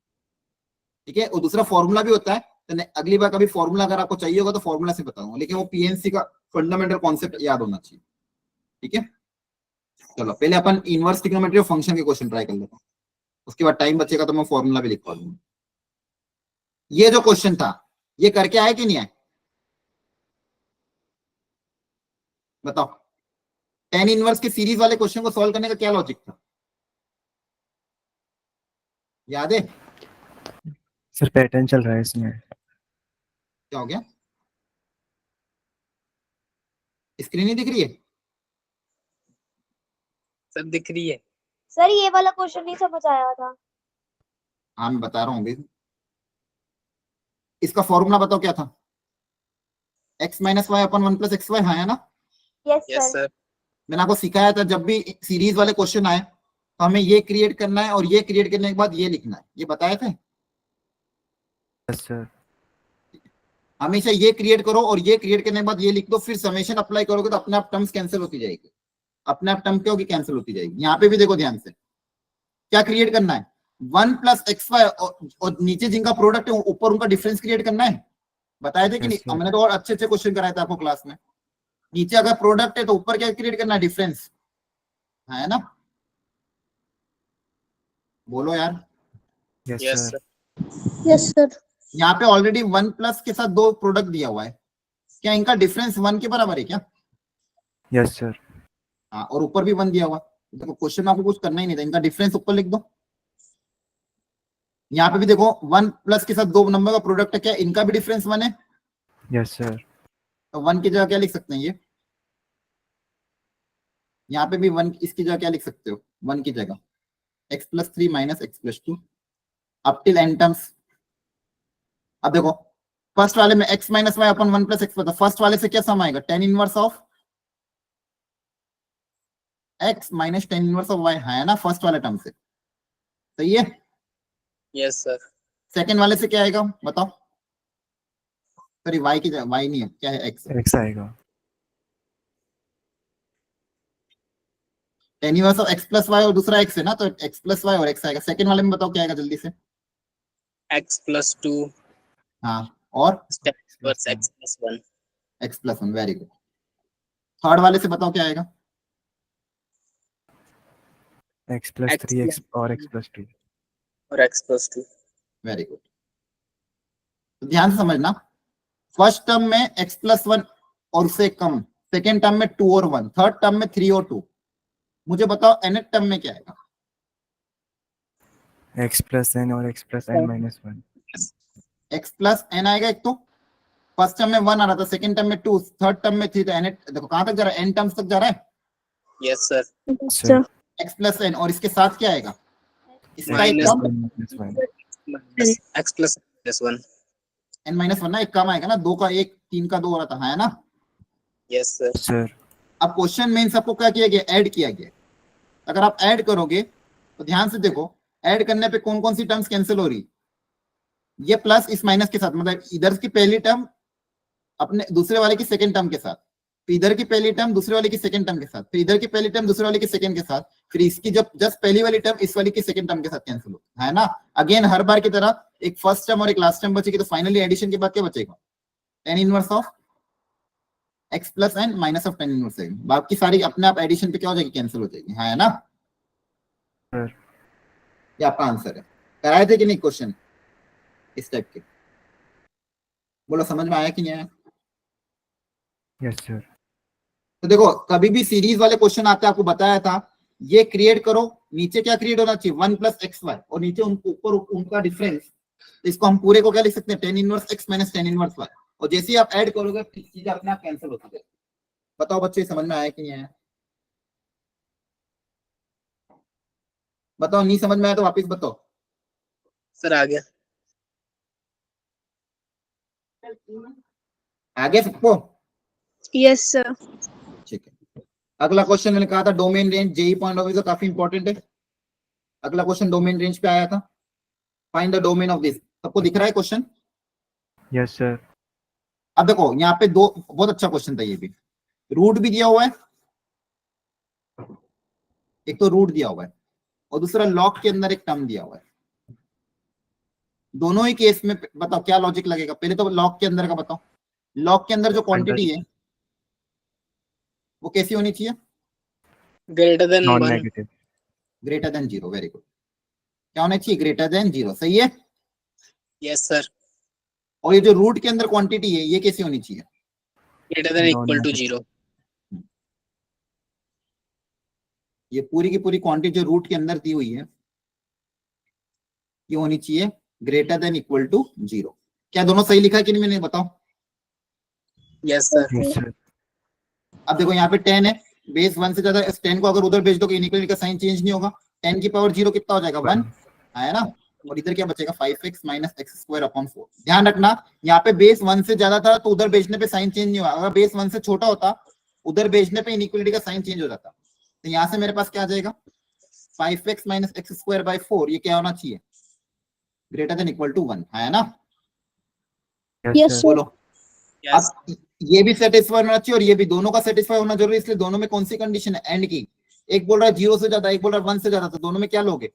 ठीक है? और दूसरा फॉर्मूला भी होता है, तो अगली बार कभी फॉर्मूला अगर आपको चाहिए होगा तो फॉर्मूला से बताऊंगा, लेकिन वो पीएनसी का फंडामेंटल कॉन्सेप्ट याद होना चाहिए, ठीक है? चलो पहले अपन इनवर्स ट्रिग्नोमेट्री और फंक्शन के क्वेश्चन ट्राई कर लेते हैं, उसके बाद टाइम बचेगा तो मैं फॉर्मूला भी लिखवा दूंगा। ये जो क्वेश्चन था ये करके आए कि नहीं आए बताओ? टेन इनवर्स के सीरीज वाले क्वेश्चन को सॉल्व करने का क्या लॉजिक था, याद है? सर पैटर्न चल रहा है इसमें। क्या हो गया? स्क्रीन नहीं दिख रही है? सर दिख रही है। सर ये वाला क्वेश्चन नहीं समझ आया था। हाँ मैं बता रहा हूँ अभी। इसका फॉर्मूला बताओ क्या था? x - y अपन 1 + xy, हाँ है ना? Yes yes sir sir. मैंने आपको सिखाया था जब भी सीरीज वाले क्वेश्चन आए तो हमें ये क्रिएट करना है और ये क्रिएट करने के बाद ये लिखना है, ये बताए थे। Yes sir. हमेशा ये क्रिएट करो और ये क्रिएट करने के बाद ये लिख दो, फिर समेशन अप्लाई करोगे तो अपने आप टर्म्स कैंसिल होती जाएगी, अपने आप टर्म क्या होगी, कैंसिल होती जाएगी। यहाँ पे भी देखो ध्यान से, क्या क्रिएट करना है? 1 + xy और नीचे जिनका प्रोडक्ट है ऊपर उनका डिफरेंस क्रिएट करना है, बताए थे कि Yes, नहीं? sir. मैंने तो और अच्छे अच्छे क्वेश्चन कराए थे आपको क्लास में। नीचे अगर प्रोडक्ट है तो ऊपर क्या क्रिएट करना है? डिफरेंस, है ना? बोलो यार। Yes yes sir. Sir. Yes sir यहाँ पे ऑलरेडी 1+ के साथ 2 प्रोडक्ट दिया हुआ है, क्या इनका डिफरेंस 1 के बराबर है क्या? Yes sir. हाँ, और ऊपर भी 1 दिया हुआ। देखो क्वेश्चन में आपको कुछ करना ही नहीं था, इनका डिफरेंस ऊपर लिख दो। यहाँ पे भी देखो 1+ के साथ 2 नंबर का प्रोडक्ट है, क्या इनका भी डिफरेंस 1 है? Yes sir. तो 1 की जगह क्या लिख सकते हैं ये? यहाँ पे भी 1, इसकी जगह क्या लिख सकते हो 1 की जगह? x plus 3 minus x plus 2 up till n terms. अब देखो फर्स्ट वाले में x माइनस वाई अपन 1 प्लस एक्स, फर्स्ट वाले से क्या सम आएगा, tan inverse of x minus tan inverse of y है ना, फर्स्ट वाले टर्म से, सही है। Yes sir. सेकंड वाले से क्या आएगा बताओ, सॉरी y की y नहीं है, क्या है x, x आएगा। Tan inverse of x plus y और दूसरा x है ना, तो x प्लस वाई और x आएगा। सेकंड वाले में बताओ क्या आएगा जल्दी से, x प्लस 2 हाँ और tan inverse x plus 1। x plus 1, very good. Third वाले से बताओ क्या आएगा, x plus x 3 x plus और x प्लस 2। और x प्लस 2। Very good. तो ध्यान से समझना, फर्स्ट टर्म में x प्लस 1 और उससे कम, सेकेंड टर्म में 2 और 1, थर्ड टर्म में 3 और 2। मुझे बताओ nth टर्म में क्या आएगा, x प्लस n और x plus n minus 1। x plus n आएगा एक, तो फर्स्ट टर्म में 1 आ रहा था, सेकेंड टर्म में 2, थर्ड टर्म में 3, तो nth देखो कहां तक जा रहा है, n टर्म्स तक जा रहा है, yes sir. Sir x plus n, और इसके साथ क्या आएगा, इसका एक Minus कम, minus x plus 1। n minus 1 ना, एक कम आएगा ना, 2 का 1 3 का 2 हो रहा था, है ना। Yes sir. सर अब क्वेश्चन में इन सबको क्या किया गया, ऐड किया गया। अगर आप ऐड करोगे तो ध्यान से देखो, ऐड करने पे कौन कौन सी टर्म्स कैंसिल हो रही, ये प्लस इस माइनस के साथ, मतलब इधर की पहली टर्म अपने दूसरे वाले की सेकंड टर्म के साथ, फिर इधर की पहली टर्म दूसरे वाले की सेकंड टर्म के साथ, फिर इधर की पहली टर्म दूसरे वाले की सेकंड के साथ, फिर इसकी जब जस्ट पहली वाली टर्म इस वाली की सेकंड टर्म के साथ कैंसिल होती है ना। अगेन हर बार की तरह एक फर्स्ट टर्म और एक लास्ट टर्म बचेगी, तो फाइनली एडिशन के बाद क्या बचेगा, ten inverse of x plus n minus of tan inverse n, बाकी सारी अपने आप एडिशन पे क्या हो जाएगी, कैंसिल हो जाएगी, है ना। सर ये आपका आंसर है। कराए थे कि नहीं क्वेश्चन इस टाइप के, बोलो समझ में आया कि नहीं आया। Yes sir. तो देखो कभी भी सीरीज वाले क्वेश्चन आते हैं, आपको बताया था, ये क्रिएट करो, नीचे क्या क्रिएट होना चाहिए, 1 प्लस एक्स वाई, और नीचे ऊपर उनका डिफरेंस, तो इसको हम पूरे को क्या लिख सकते हैं, tan inverse x minus tan inverse y, और जैसे ही आप ऐड करोगे चीजें अपने आप कैंसिल होती जाएगी। बताओ बच्चे समझ में आया कि नहीं आया, बताओ, नहीं समझ में आया तो वापिस बताओ। सर आ गया। आगे सबको, Yes, sir. ठीक है। अगला क्वेश्चन मैंने कहा था domain range, JEE point of view से काफी इंपॉर्टेंट है। अगला क्वेश्चन डोमेन रेंज पे आया था, find the domain of this. सबको दिख रहा है क्वेश्चन, यस सर। अब देखो यहाँ पे दो, बहुत अच्छा क्वेश्चन था ये भी, रूट भी दिया हुआ है, एक तो रूट दिया हुआ है और दूसरा लॉग के अंदर एक टर्म दिया हुआ है। दोनों ही केस में बताओ क्या लॉजिक लगेगा, पहले तो लॉग के अंदर का बताओ। लॉग के अंदर जो क्वांटिटी है वो कैसी होनी चाहिए, greater then non 1। Negative. Greater than zero, very good. क्या होना चाहिए, ग्रेटर देन जीरो, सही है। Yes sir. और ये जो रूट के अंदर क्वांटिटी है ये कैसी होनी चाहिए, ग्रेटर देन इक्वल टू 0। ये पूरी की पूरी क्वांटिटी जो रूट के अंदर दी हुई है ये होनी चाहिए greater than equal to zero. क्या दोनों सही लिखा है कि नहीं, मैंने बताओ। Yes sir. Yes sir. अब देखो यहाँ पे 10 है, बेस 1 से ज्यादा, इस 10 को अगर उधर भेज दो इनइक्वालिटी का साइन चेंज नहीं होगा, 10 की पावर 0 कितना हो जाएगा, 1 है ना। और इधर क्या बचेगा, 5x minus x square upon 4। ध्यान रखना यहाँ पे बेस 1 से ज्यादा था तो उधर भेजने पे साइन चेंज नहीं हुआ, अगर बेस 1 से छोटा होता उधर भेजने पे इनइक्वालिटी का साइन चेंज हो जाता। तो यहाँ से मेरे पास क्या आ जाएगा, 5x minus x square by 4, ये क्या होना चाहिए, ग्रेटर देन इक्वल टू 1, है ना। Yes, yes sir. सर। बोलो, यस। अब ये भी सेटिस्फाई होना चाहिए और ये भी, दोनों का सेटिस्फाई होना जरूरी है, इसलिए दोनों में कौन सी कंडीशन है, एंड की। एक बोल रहा है 0 से ज्यादा, एक बोल रहा है 1 से ज्यादा, तो दोनों में क्या लोगे,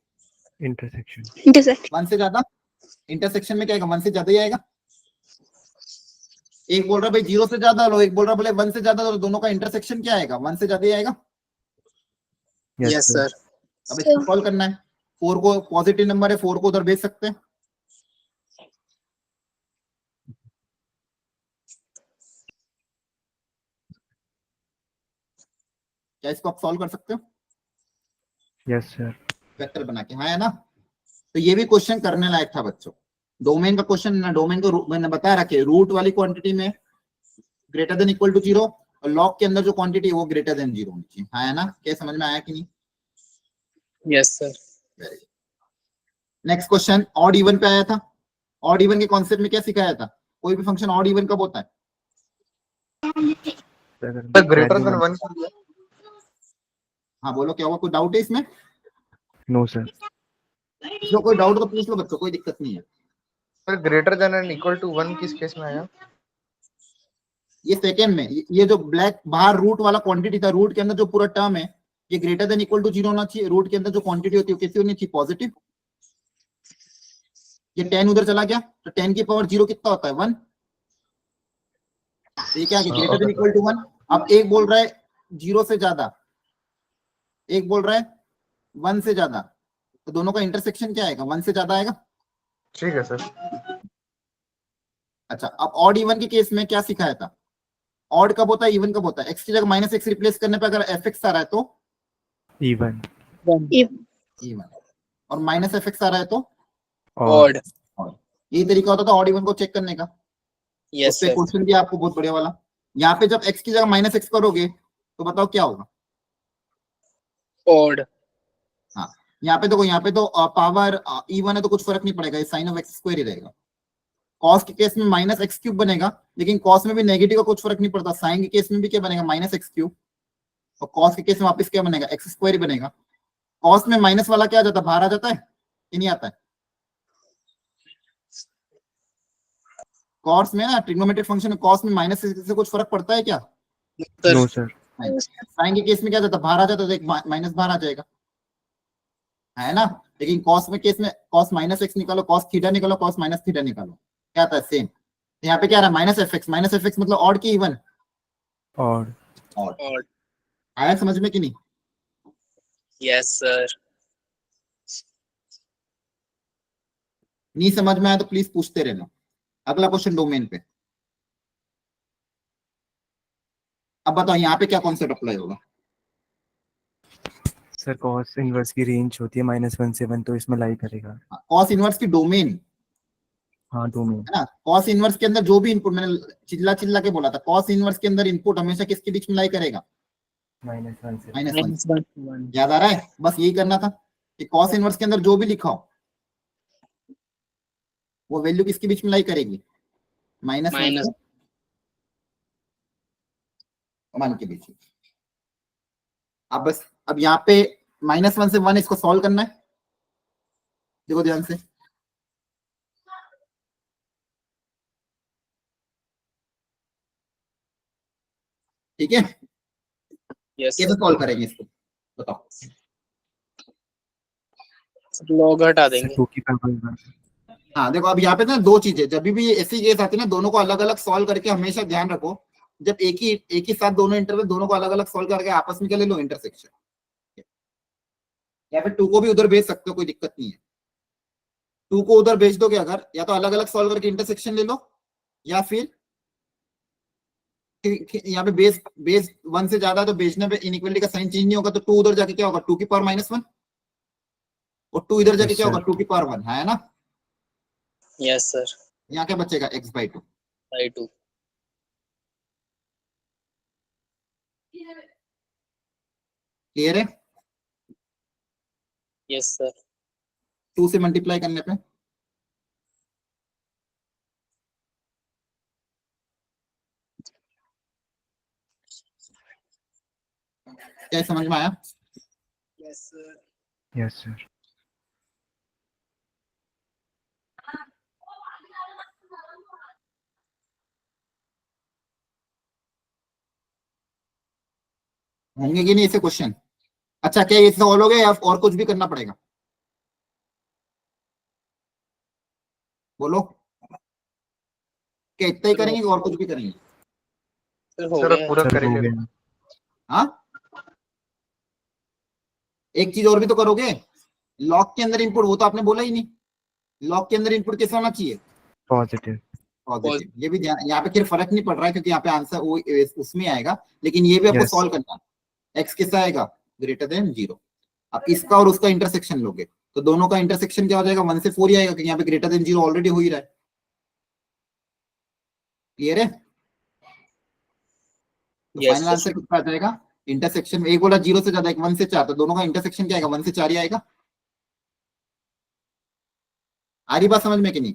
इंटरसेक्शन। Intersect. 1 से ज्यादा। इंटरसेक्शन में क्या आएगा, 1 से ज्यादा ही आएगा। एक बोल रहा है भाई 0 से ज्यादा लो, एक बोल रहा है बोले 1 से ज्यादा लो, दोनों का इंटरसेक्शन क्या आएगा, 1 से ज्यादा ही आएगा। Yes sir. अब इसको सॉल्व करना है, 4 को पॉजिटिव नंबर है, 4 को उधर भेज सकते हैं। क्या इसको आप सॉल्व कर सकते हो यस सर। वेक्टर बना के, हाँ है ना। तो ये भी क्वेश्चन करने लायक था बच्चों, डोमेन का क्वेश्चन ना, डोमेन को मैंने बताया रखे, रूट वाली क्वांटिटी में ग्रेटर देन इक्वल टू 0 और लॉग के अंदर जो क्वांटिटी है वो ग्रेटर देन 0 होनी चाहिए, हाँ है ना। क्या समझ में आया कि नहीं, yes sir. Very good. Next question odd even पे आया था। ऑड इवन के कॉन्सेप्ट में क्या सिखाया था? कोई भी फंक्शन ऑड इवन कब होता है? सर ग्रेटर देन 1 के लिए। हाँ बोलो क्या हुआ, कोई डाउट है इसमें? No sir. जो कोई डाउट तो पूछ लो बच्चों, कोई दिक्कत नहीं है। Sir greater than and equal to 1 किस केस में आया? ये सेकेंड में, ये जो ब्लैक बाहर रूट वाला क्वांटिटी था, रूट के अंदर जो पूरा टर्म है ये ग्रेटर देन इक्वल टू 0 होना चाहिए। रूट के अंदर जो क्वांटिटी होती है वो कैसी होनी चाहिए? पॉजिटिव। ये 10 उधर चला गया तो 10 की पावर 0 कितना होता है? 1। ये क्या है? Greater than equal to 1। अब एक बोल रहा है 0 से ज्यादा, एक बोल रहा है 1 से ज्यादा, तो दोनों का इंटरसेक्शन क्या आएगा? 1 से ज्यादा आएगा। ठीक है सर। अच्छा, अब ऑड इवन के केस में क्या सिखाया था? ऑड कब होता है, इवन कब होता है? एक्स की जगह माइनस एक्स रिप्लेस करने पे अगर एफ एक्स आ रहा है तो इवन। इवन, और माइनस एफ एक्स आ रहा है तो ऑड। ये तरीका होता था ऑड इवन को चेक करने का। यस उस पे सर। क्वेश्चन दिया आपको बहुत बढ़िया वाला। यहाँ पे जब एक्स की जगह माइनस एक्स करोगे तो बताओ क्या होगा? ऑड। हाँ, यहाँ पे देखो, यहाँ पे तो पावर इवन है तो कुछ फर्क नहीं पड़ेगा, साइन ऑफ एक्स स्क्वायर ही रहेगा। कॉस के केस में माइनस एक्स क्यूब बनेगा, लेकिन कॉस में भी नेगेटिव का कुछ फर्क नहीं पड़ता। साइन के केस में भी क्या बनेगा? Minus x cube. और कॉस के केस में वापस क्या बनेगा? एक्स स्क्वायर ही बनेगा। कॉस में माइनस वाला क्या आ जाता है? बाहर आ जाता है कि नहीं आता है? कॉस में ना, ट्रिग्नोमेट्रिक फंक्शन में कॉस में माइनस से कुछ फर्क पड़ता है क्या? No sir. साइन के केस में क्या जाता है? बाहर आ जाता है, तो एक माइनस बाहर आ जाएगा, है ना। लेकिन कॉस में केस में कॉस माइनस एक्स निकालो, कॉस थीटा निकालो, कॉस माइनस थीटा निकालो, क्या आता है? सेम। यहाँ पे क्या आ रहा है? Minus F x. Minus F x मतलब ऑड की इवन? ऑड। ऑड। आया समझ में कि नहीं? Yes sir. नहीं समझ में आया तो प्लीज पूछते रहना। अगला क्वेश्चन डोमेन पे। अब बताओ यहाँ पे क्या कॉन्सेप्ट अप्लाई होगा? सर कॉस इनवर्स की रेंज होती है -1 से 1, तो इसमें लाई करेगा। कॉस इनवर्स की डोमेन, हाँ डोमेन। है ना। कॉस इनवर्स के अंदर जो भी इनपुट, मैंने चिल्ला चिल्ला के बोला था, कॉस इनवर्स के अंदर इनपुट हमेशा किसके बीच में लाई करेगा? -1 से -1। याद आ रहा है? बस यही करना था कि कॉस इनवर्स के अंदर जो भी लिखा हो वो वैल्यू किसके बीच में लाई करेगी? -1 से 1 के बीच में। अब बस, अब यहाँ पे -1 से 1 इसको सॉल्व करना है। देखो ध्यान से, ठीक है। यस कैसे सॉल्व करेंगे इसको बताओ? सर। लॉग हटा सर देंगे। 2 की पावर 1। हाँ देखो, अब यहाँ पे ना दो चीजें, जब भी ये ऐसी केस आती है ना, दोनों को अलग अलग सॉल्व करके हमेशा ध्यान रखो। जब एक ही साथ दोनों इंटरवल, दोनों को अलग अलग सॉल्व करके आपस में क्या ले लो? इंटरसेक्शन। या फिर 2 को भी उधर भेज सकते हो, कोई दिक्कत नहीं है। 2 को उधर भेज दोगे अगर, या तो अलग अलग सॉल्व करके इंटरसेक्शन ले लो, या फिर यहाँ पे बेस 1 से ज्यादा तो भेजने पे इनइक्वालिटी का साइन चेंज नहीं होगा, तो 2 उधर जाके क्या होगा? 2 की पावर -1, और 2 इधर जाके Yes, क्या होगा? sir. 2 की पावर 1, है ना। Yes sir. यहाँ क्या बचेगा? x/2। बाय 2। क्लियर है? Yes sir. 2 से मल्टीप्लाई करने पे क्या समझ में आया? Yes sir. Yes sir. होंगे कि नहीं ऐसे क्वेश्चन? अच्छा, क्या ये सॉल्व हो गया या और कुछ भी करना पड़ेगा? बोलो, क्या इतना ही करेंगे कि और कुछ भी करेंगे? सर हो सर गया। पूरा सर हो करेंगे। गया। हाँ, एक चीज और भी तो करोगे। लॉग के अंदर इनपुट, वो तो आपने बोला ही नहीं। लॉग के अंदर इनपुट कैसा होना चाहिए? पॉजिटिव। पॉजिटिव। ये भी ध्यान, यहाँ पे फिर फर्क नहीं पड़ रहा है क्योंकि यहाँ पे आंसर वो उसमें आएगा, लेकिन ये भी आपको Yes. सॉल्व करना है। एक्स कैसा आएगा? Greater than 0। अब इसका और उसका इंटरसेक्शन लोगे तो दोनों का इंटरसेक्शन क्या हो जाएगा? 1 से 4 ही आएगा, क्योंकि यहाँ पे ग्रेटर देन 0 ऑलरेडी हो ही रहा है। क्लियर है? तो Yes, फाइनल sir. आंसर कितना आ जाएगा? इंटरसेक्शन में एक बोला 0 से ज्यादा, एक 1 से 4, तो दोनों का इंटरसेक्शन क्या आएगा? 1 से 4 ही आएगा। आ रही बात समझ में कि नहीं?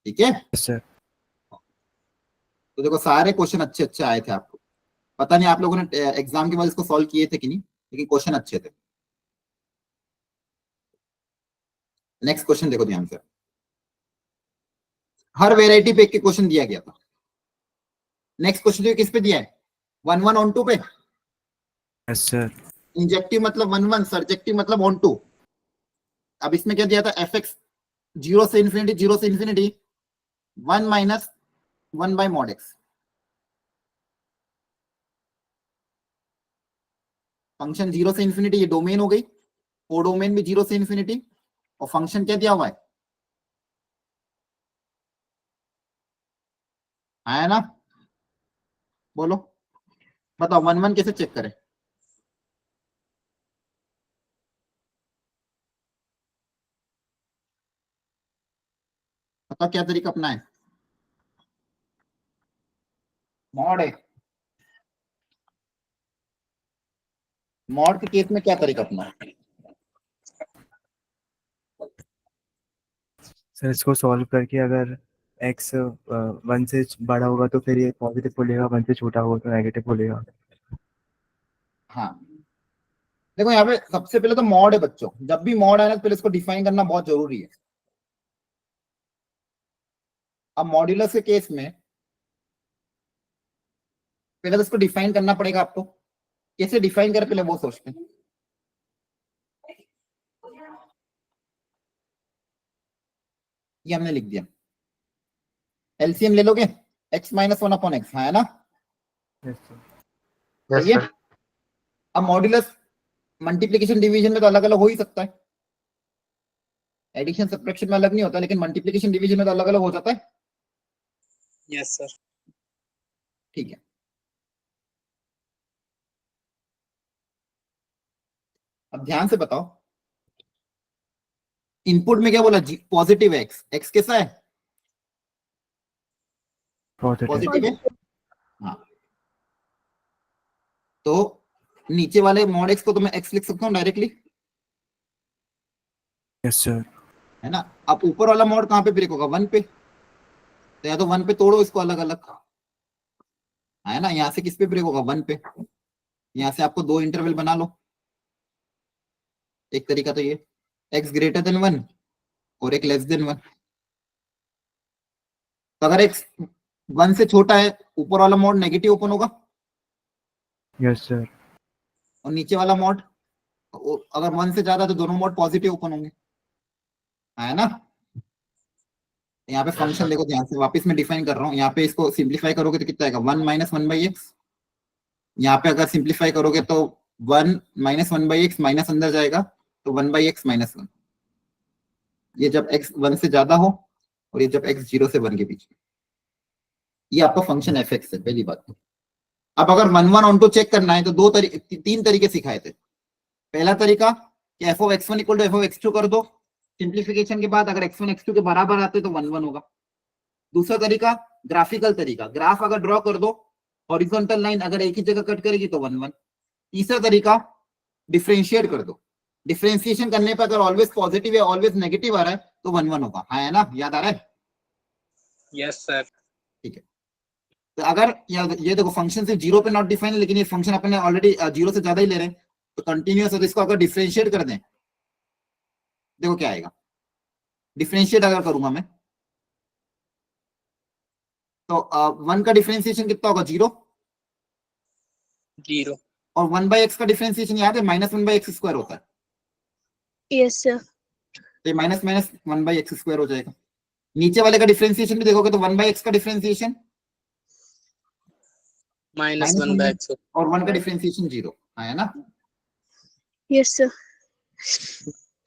ठीक है, यस सर। तो देखो सारे क्वेश्चन अच्छे अच्छे आए थे आपको, पता नहीं आप लोगों ने एग्जाम के बाद इसको सॉल्व किए थे कि नहीं, लेकिन क्वेश्चन अच्छे थे। नेक्स्ट क्वेश्चन देखो ध्यान से, हर वेराइटी पे एक क्वेश्चन दिया गया था। नेक्स्ट क्वेश्चन किस पे दिया है? 1 1 ऑन 2 पे। Yes sir. इंजेक्टिव मतलब 1 1, सर्जेक्टिव मतलब ऑन 2। अब इसमें क्या दिया था? एफ एक्स 0 से इंफिनिटी 0 से infinity 1 minus 1 bye mod x. Function 0 से इंफिनिटी, ये डोमेन हो गई, वो डोमेन भी 0 से इंफिनिटी, और फंक्शन क्या दिया हुआ है ना? बोलो, बताओ 1 1 कैसे चेक करें? बताओ क्या तरीका अपना है? मॉड है, मॉड के केस में क्या तरीका अपना है? सर इसको सॉल्व करके अगर x 1 से बड़ा होगा तो फिर ये पॉजिटिव बोलेगा, 1 से छोटा होगा तो नेगेटिव बोलेगा। हाँ, देखो यहाँ पे सबसे पहले तो मॉड है बच्चों, जब भी मॉड आए ना तो पहले इसको डिफाइन करना बहुत जरूरी है। अब मॉड्यूलस के केस में पहले तो इसको डिफाइन करना पड़ेगा आपको, कैसे डिफाइन करें पहले वो सोचते हैं। ये हमने लिख दिया, एलसीएम ले लोगे x माइनस 1 अपॉन एक्स, है ना? Yes sir. यस सही है। सर। अब मॉड्यूलस मल्टीप्लीकेशन डिवीजन में तो अलग अलग हो ही सकता है, एडिशन सब्ट्रैक्शन में अलग नहीं होता, लेकिन मल्टीप्लीकेशन डिवीजन में तो अलग अलग हो जाता है। Yes sir. ठीक है, अब ध्यान से बताओ, इनपुट में क्या बोला? पॉजिटिव एक्स, एक्स कैसा है? पॉजिटिव। पॉजिटिव है। हाँ, तो नीचे वाले मॉड एक्स को तो मैं एक्स लिख सकता हूँ डायरेक्टली, यस सर। है ना? अब ऊपर वाला मॉड कहाँ पे ब्रेक होगा? 1 पे, तो या तो 1 पे तोड़ो इसको अलग अलग, है ना? यहाँ से किस पे ब्रेक होगा? 1 पे। यहाँ से आपको दो इंटरवल बना लो, एक तरीका तो ये x ग्रेटर देन 1 और एक लेस देन 1। तो अगर x 1 से छोटा है, ऊपर वाला मोड नेगेटिव ओपन होगा, यस सर। और नीचे वाला मोड अगर 1 से ज्यादा तो दोनों मोड पॉजिटिव ओपन होंगे, है ना? यहाँ पे फंक्शन देखो ध्यान से, वापस मैं डिफाइन कर रहा हूँ। यहाँ पे इसको सिंप्लीफाई करोगे तो कितना आएगा? 1 माइनस 1 बाई एक्स। यहाँ पे अगर सिंप्लीफाई करोगे तो 1 माइनस 1 बाई एक्स माइनस अंदर जाएगा तो 1 बाई एक्स माइनस 1। ये जब x 1 से ज्यादा हो, और ये जब x 0 से 1 के बीच में। ये आपका फंक्शन एफ एक्स है, पहली बात। अब अगर 1 1 ऑन टू चेक करना है तो तीन तरीके सिखाए थे। पहला तरीका कि f of x1 equal to f of x2 कर दो, सिंप्लीफिकेशन के बाद अगर x1 x2 के बराबर आते तो 1 1 होगा। दूसरा तरीका ग्राफिकल तरीका, ग्राफ अगर ड्रॉ कर दो, हॉरिजॉन्टल लाइन अगर एक ही जगह कट करेगी तो 1 1। तीसरा तरीका डिफरेंशिएट कर दो, डिफरेंशिएशन करने पर अगर ऑलवेज पॉजिटिव या ऑलवेज नेगेटिव आ रहा है तो 1 1 होगा, है ना? याद आ रहा है? Yes sir. ठीक है, तो अगर ये देखो फंक्शन सिर्फ 0 पे नॉट डिफाइन है, लेकिन ये फंक्शन अपने ऑलरेडी 0 से ज्यादा ही ले रहे हैं, तो कंटिन्यूअस है, तो इसको अगर डिफरेंशिएट कर दें, देखो क्या आएगा। डिफरेंशिएट अगर करूंगा मैं तो 1 का डिफरेंशिएशन कितना होगा? 0। 0। और 1 बाई एक्स का डिफरेंशिएशन याद है? माइनस 1 बाई एक्स स्क्वायर होता है, Yes, sir. तो ये minus minus 1 by x square हो जाएगा। नीचे वाले का डिफरेंशिएशन भी देखोगे तो 1 बाई एक्स का differentiation minus minus 1 1 by by, x. और 1 का डिफरेंशिएशन 0, है ना? Yes, sir.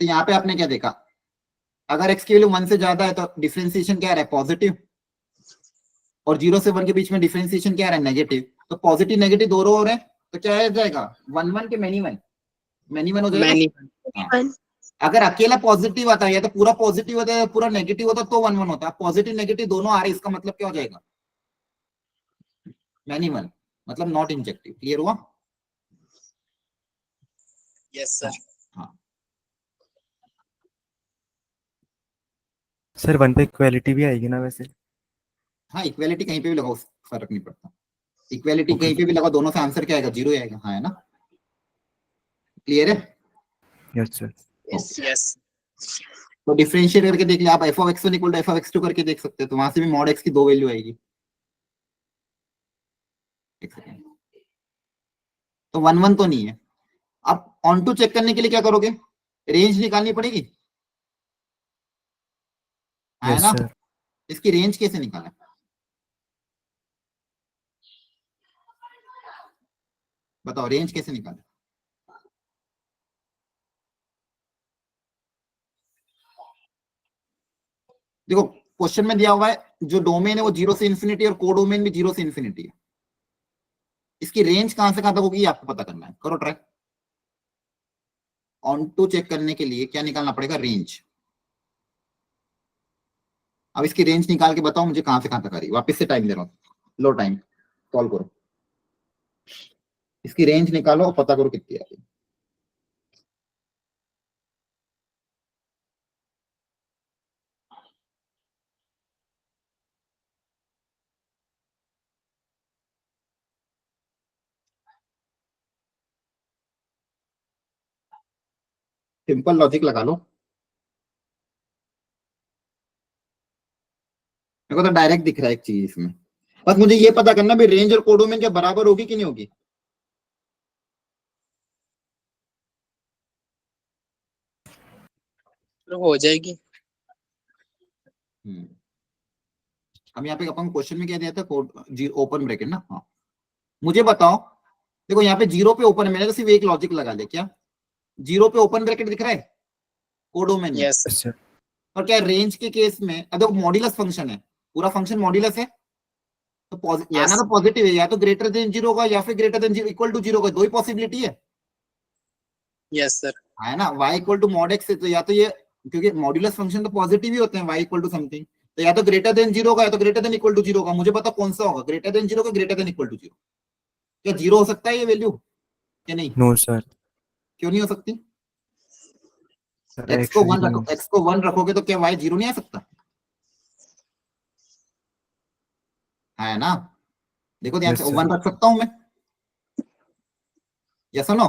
तो यहाँ पे आपने क्या देखा? अगर x की वैल्यू 1 से ज्यादा है तो डिफरेंशिएशन क्या आ रहा है? पॉजिटिव। और 0 से 1 के बीच में डिफरेंशिएशन क्या आ रहा है? नेगेटिव। तो पॉजिटिव नेगेटिव दोनों हो रहे हैं, तो क्या आ जाएगा? 1 1 के मैनी 1, मैनी 1 हो जाएगा। मैनी। हाँ। One. अगर अकेला पॉजिटिव आता है या तो पूरा पॉजिटिव होता है या पूरा नेगेटिव होता तो 1 1 होता है। पॉजिटिव नेगेटिव दोनों आ रहे हैं, इसका मतलब क्या हो जाएगा? मैनी 1, मतलब नॉट इंजेक्टिव। क्लियर हुआ? Yes sir. हाँ, सर 1 पे इक्वालिटी भी आएगी ना वैसे? हाँ इक्वालिटी कहीं पे भी लगाओ फर्क नहीं पड़ता, इक्वालिटी Okay. कहीं पे भी लगाओ, दोनों से आंसर क्या आएगा, 0 ही आएगा, हाँ है ना, क्लियर है। Yes sir. yes, तो डिफरेंशिएट करके देख लिया आप, f of x one equal to f of x two करके देख सकते हो, तो वहां से भी मॉड एक्स की 2 वैल्यू आएगी। एक सेकेंड, तो 1 1 तो नहीं है। अब ऑन टू चेक करने के लिए क्या करोगे, रेंज निकालनी पड़ेगी, है यस ना। सर। इसकी रेंज कैसे निकालें, बताओ रेंज कैसे निकालें। देखो क्वेश्चन में दिया हुआ है जो डोमेन है वो 0 से इन्फिनिटी और कोडोमेन भी 0 से इन्फिनिटी है, इसकी रेंज कहां से कहां तक होगी ये आपको पता करना है, करो ट्राई। ऑन टू चेक करने के लिए क्या निकालना पड़ेगा, रेंज। अब इसकी रेंज निकाल के बताओ मुझे कहां से कहां तक आ रही है, वापस से टाइम दे रहा हूं, लो टाइम, सॉल्व करो, इसकी रेंज निकालो और पता करो कितनी आ रही है। सिंपल लॉजिक लगा लो, मेरे को तो डायरेक्ट दिख रहा है एक चीज इसमें, बस मुझे ये पता करना भी रेंज और कोडोमेन क्या बराबर होगी कि नहीं होगी। तो हो जाएगी। हम यहाँ पे अपन क्वेश्चन में क्या दिया था, कोड ओपन ब्रैकेट ना, हाँ मुझे बताओ, देखो यहाँ पे 0 पे ओपन है, मैंने तो सिर्फ एक लॉजिक लगा लिया, क्या 0 पे ओपन ब्रैकेट दिख रहा है कोडोमेन में, yes, यस सर। और क्या रेंज के केस में, देखो मॉड्यूलस फंक्शन है, पूरा फंक्शन मॉड्यूलस है, तो yes, आना तो पॉजिटिव है, या तो ग्रेटर देन 0 का या फिर ग्रेटर देन 0 इक्वल टू 0 का, दो ही पॉसिबिलिटी है, yes sir, है ना। y equal to mod x है, तो या तो ये, क्योंकि मॉड्यूलस फंक्शन तो पॉजिटिव ही होते हैं, y इक्वल टू समथिंग, तो या तो ग्रेटर देन 0 का या तो ग्रेटर देन इक्वल टू 0 का, मुझे पता कौन सा होगा, ग्रेटर देन 0 का ग्रेटर देन इक्वल टू 0, क्या 0 हो सकता है ये वैल्यू या नहीं, नो सर। क्यों नहीं हो सकती, सर x को एक्चुअली 1 रखो, x को 1 रखोगे तो क्या y 0 नहीं आ सकता, है ना। देखो ध्यान यस से, सर। 1 रख सकता हूं मैं, या सुनो,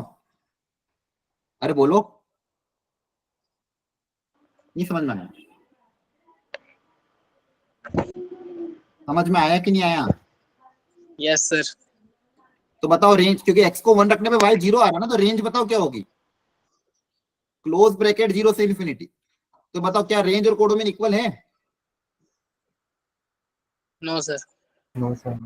अरे बोलो, नहीं समझ में आया, समझ में आया कि नहीं आया, yes sir, तो बताओ रेंज, क्योंकि x को 1 रखने पे y 0 आ रहा है ना, तो रेंज बताओ क्या होगी, क्लोज ब्रैकेट 0 से इन्फिनिटी, तो बताओ क्या रेंज और कोडोमेन इक्वल है, no sir, no sir.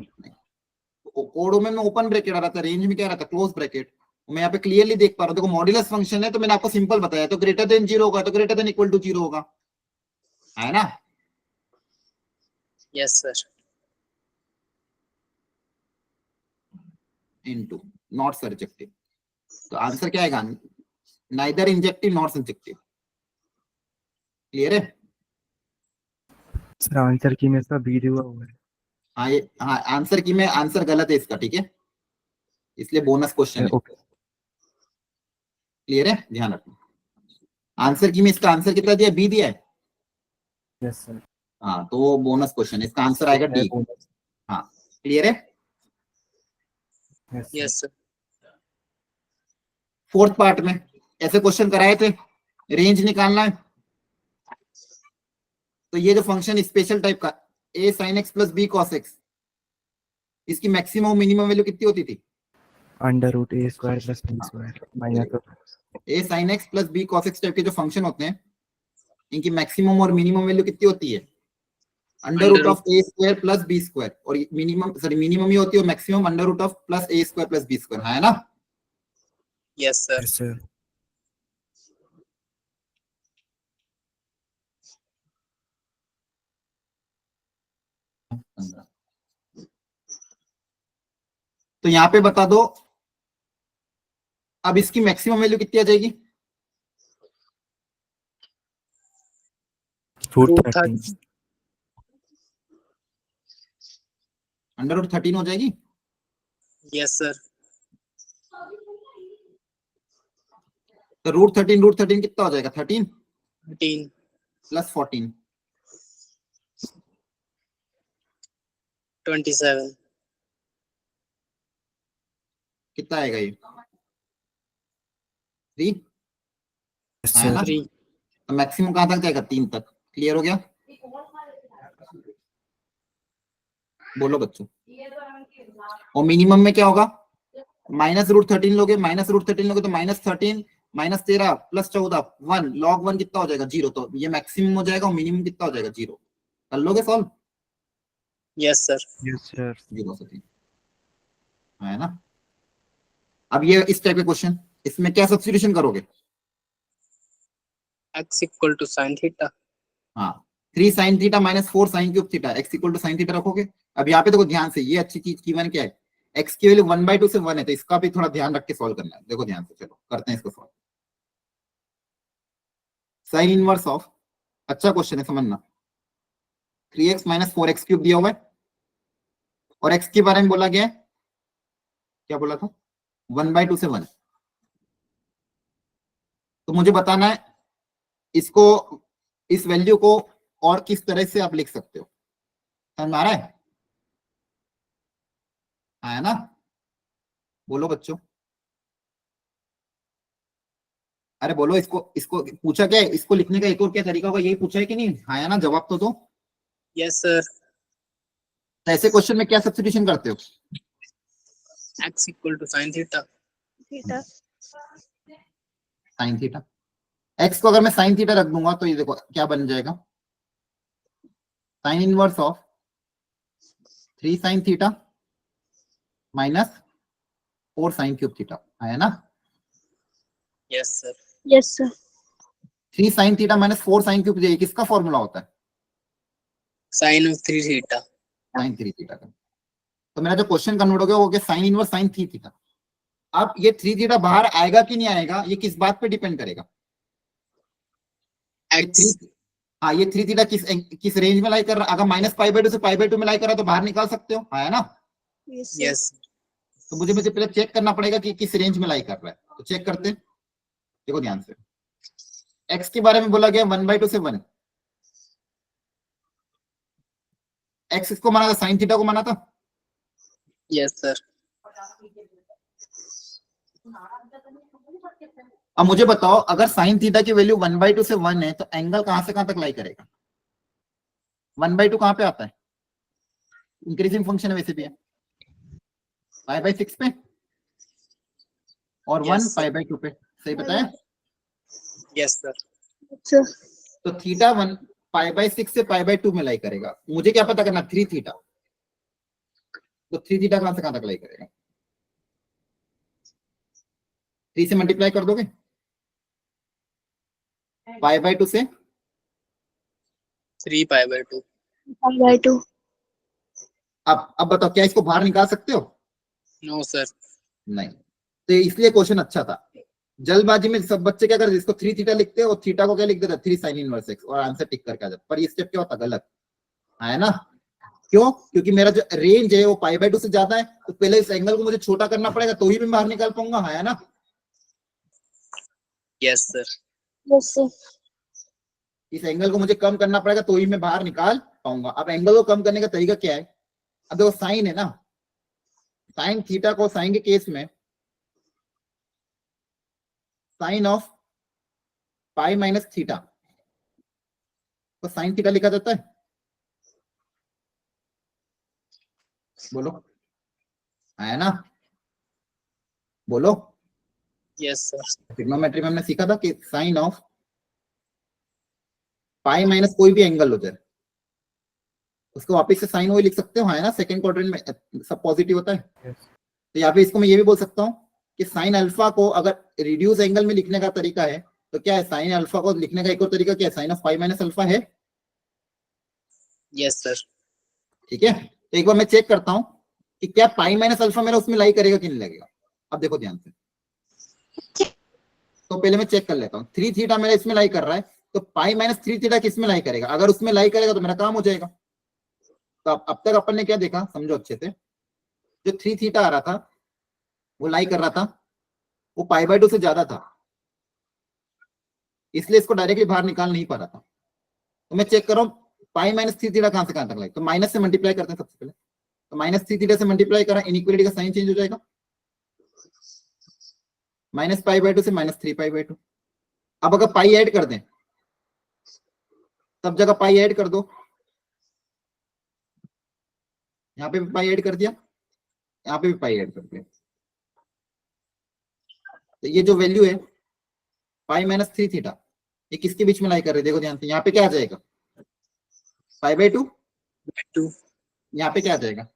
Codomain में ओपन ब्रैकेट आ रहा था, रेंज में क्या आ रहा था, क्लोज ब्रैकेट। मैं यहाँ पे क्लियरली देख पा रहा हूँ, देखो मॉड्यूलस फंक्शन है, तो मैंने आपको सिंपल बताया, तो ग्रेटर देन 0 होगा तो ग्रेटर देन इक्वल टू 0 होगा, है ना। yes sir, into not surjective, तो आंसर क्या आएगा, neither injective not subjective, clear है। सर आंसर की में इसका बी दिया हुआ है। हाँ ये, हाँ आंसर की में आंसर गलत है इसका, ठीक है, इसलिए बोनस क्वेश्चन है, ओके। क्लियर है, ध्यान रखना। आंसर की में इसका आंसर कितना दिया, बी दिया है, यस सर। हाँ तो वो बोनस क्वेश्चन है, इसका आंसर आएगा डी, हाँ क्लियर है। yes sir, फोर्थ पार्ट में ऐसे क्वेश्चन कराए थे, रेंज निकालना है, तो ये जो फंक्शन स्पेशल टाइप का a sin x plus b cos x, इसकी मैक्सिमम मिनिमम वैल्यू कितनी होती थी, under root a square plus b square minus a sin x plus b cos x type के जो फंक्शन होते हैं, इनकी मैक्सिमम और मिनिमम वैल्यू कितनी होती है, under root of a square plus b square, और मिनिमम सॉरी मिनिमम ही होती है, maximum under root of plus a square plus b square, है ना। yes sir, yes sir. तो यहाँ पे बता दो, अब इसकी मैक्सिमम वैल्यू कितनी आ जाएगी, रूट root 13। अंडर रूट 13 हो जाएगी, yes sir, तो रूट 13 कितना हो जाएगा, 13 13, प्लस 14, 27. कितना आएगा ये 3 Yes, है sir. ना? 3. तो मैक्सिमम कहाँ तक जाएगा 3 तक। क्लियर हो गया? बोलो बच्चों। और मिनिमम में क्या होगा? -√13 लोगे, -√13 लोगे तो -13 -13 + 14 1 log 1 कितना हो जाएगा 0। तो ये मैक्सिमम हो जाएगा और मिनिमम कितना हो जाएगा 0। कर लोगे solve? Yes, sir. Yes, sir. 0 से 3 है ना? अब ये इस टाइप के क्वेश्चन, इसमें क्या सब्स्टिट्यूशन करोगे? X equal to sin theta. हाँ 3 sin theta -4 sin cube theta x equal to sin theta रखोगे। अब यहाँ पे देखो ध्यान से, ये अच्छी चीज की क्या है, x की वैल्यू 1/2 से 1 है, तो इसका भी थोड़ा ध्यान रख के सॉल्व करना है। देखो ध्यान से, चलो करते हैं इसको सॉल्व। साइन इनवर्स ऑफ, अच्छा क्वेश्चन है समझना, 3x - 4x क्यूब दिया हुआ है और x के बारे में बोला गया है, क्या बोला था 1/2 से 1। तो मुझे बताना है इसको, इस वैल्यू को और किस तरह से आप लिख सकते हो। समझ में आ रहा है ना? बोलो बच्चों, अरे बोलो। इसको इसको पूछा क्या है, इसको लिखने का एक और क्या तरीका होगा, यही पूछा है कि नहीं? हाँ या ना, जवाब तो दो। Yes, sir. तो ऐसे क्वेश्चन में क्या सब्स्टिट्यूशन करते हो? X equal to sin theta. Theta. Sine theta. X को अगर मैं साइन थीटा रख दूंगा तो ये देखो क्या बन जाएगा, sine inverse of 3 sin theta -4 sin cube theta है ना? Yes, sir. Yes, sir. 3 sin theta -4 sin cube, ये किसका फॉर्मूला होता है? Sin of 3 theta. sin 3 theta का। तो मेरा जो क्वेश्चन कन्वर्ट हो गया वो हो गया साइन इनवर्स sin 3 थीटा। अब ये 3 थीटा बाहर आएगा कि नहीं आएगा, ये किस बात पे डिपेंड करेगा? X. हाँ ये 3 थीटा किस रेंज में लाई कर रहा है? अगर -π/2 से π/2 में लाई कर रहा है तो बाहर निकाल सकते हो, है ना? Yes, sir. Yes. तो मुझे पहले चेक करना पड़ेगा कि किस रेंज में लाई कर रहा है, तो चेक करते हैं। देखो ध्यान से, x के बारे में बोला गया 1/2 से 1। x इसको माना था, साइन थीटा को माना था। Yes, sir. अब मुझे बताओ, अगर साइन थीटा की वैल्यू 1/2 से 1 है तो एंगल कहां से कहां तक लाई करेगा? 1/2 कहां पे आता है? इंक्रीजिंग फंक्शन है वैसे भी है, π/6 पे और 1 Yes, sir. π/2 पे। सही बताया? Yes, sir. Sir. तो थीटा 1 π/6 से π/2 में लाई करेगा। मुझे क्या पता करना, 3 थीटा। तो 3 थीटा कहां से कहां तक लाई करेगा? 3 से मल्टीप्लाई कर दोगे, π/2 से 3 π/2. π/2. अब बताओ, क्या इसको बाहर निकाल सकते हो? No, sir. नहीं। तो इसलिए क्वेश्चन अच्छा था। जल्दबाजी में सब बच्चे क्या करते, इसको 3 थीटा लिखते हैं और थीटा को क्या लिख देते, 3 sin इनवर्स x और आंसर टिक करके आ जाता। पर ये स्टेप क्या होता, गलत है ना? क्यों? क्योंकि मेरा जो रेंज है वो π/2 से ज्यादा है, तो पहले इस एंगल को मुझे छोटा करना पड़ेगा तो ही मैं बाहर निकाल पाऊंगा, है ना? Yes, sir. Yes, sir. इस एंगल को मुझे कम करना पड़ेगा तो ही मैं बाहर निकाल पाऊंगा। अब एंगल को कम करने का तरीका क्या है? अब देखो साइन है ना, साइन थीटा को साइन के केस में sine of pi minus theta तो साइन थीटा लिखा जाता है। बोलो, है ना? बोलो। Yes, sir. ट्रिग्नोमेट्री में हमने सीखा था कि साइन ऑफ पाई माइनस कोई भी एंगल हो जाए उसको वापस से साइन वही लिख सकते हो, है ना? सेकंड क्वाड्रेंट में सब पॉजिटिव होता है। Yes. तो यहाँ पे इसको मैं ये भी बोल सकता हूँ कि साइन अल्फा को अगर रिड्यूस एंगल में लिखने का तरीका है तो क्या है, साइन अल्फा को लिखने का एक और तरीका क्या है, sine of pi minus alpha है। Yes, sir. ठीक है, तो एक बार मैं चेक करता हूँ कि क्या पाई माइनस अल्फा मेरा उसमें लाई करेगा कि नहीं लगेगा। अब देखो ध्यान से, तो पहले मैं चेक कर लेता हूँ, 3 थीटा मेरा इसमें लाई कर रहा है तो पाई माइनस 3 थीटा किसमें लाई करेगा? अगर उसमें लाई करेगा तो मेरा काम हो जाएगा। तो अब तक अपन ने क्या देखा, समझो अच्छे से, जो 3 थीटा आ रहा था वो लाई कर रहा था, वो π/2 से ज्यादा था, इसलिए इसको डायरेक्टली बाहर निकाल नहीं पा रहा था। तो मैं चेक कर रहा हूँ पाई माइनस 3 थीटा कहां से कहां तक लाई, तो माइनस से मल्टीप्लाई करते हैं सबसे पहले। तो माइनस 3 थीटा से मल्टीप्लाई करा, इनइक्वालिटी का साइन चेंज हो जाएगा, माइनस पाई बाई 2 से माइनस 3 पाई बाई 2। अब अगर पाई ऐड कर दें, सब जगह पाई ऐड कर दो, यहाँ पे भी पाई ऐड कर दिया, यहाँ पे भी पाई ऐड कर दिया, तो ये जो वैल्यू है पाई माइनस 3 थीटा, ये किसके बीच में लाई कर रहे हैं, देखो ध्यान से, यहाँ पे क्या आ जाएगा पाई बाई 2, 2 यहाँ पे क्या आ जाएगा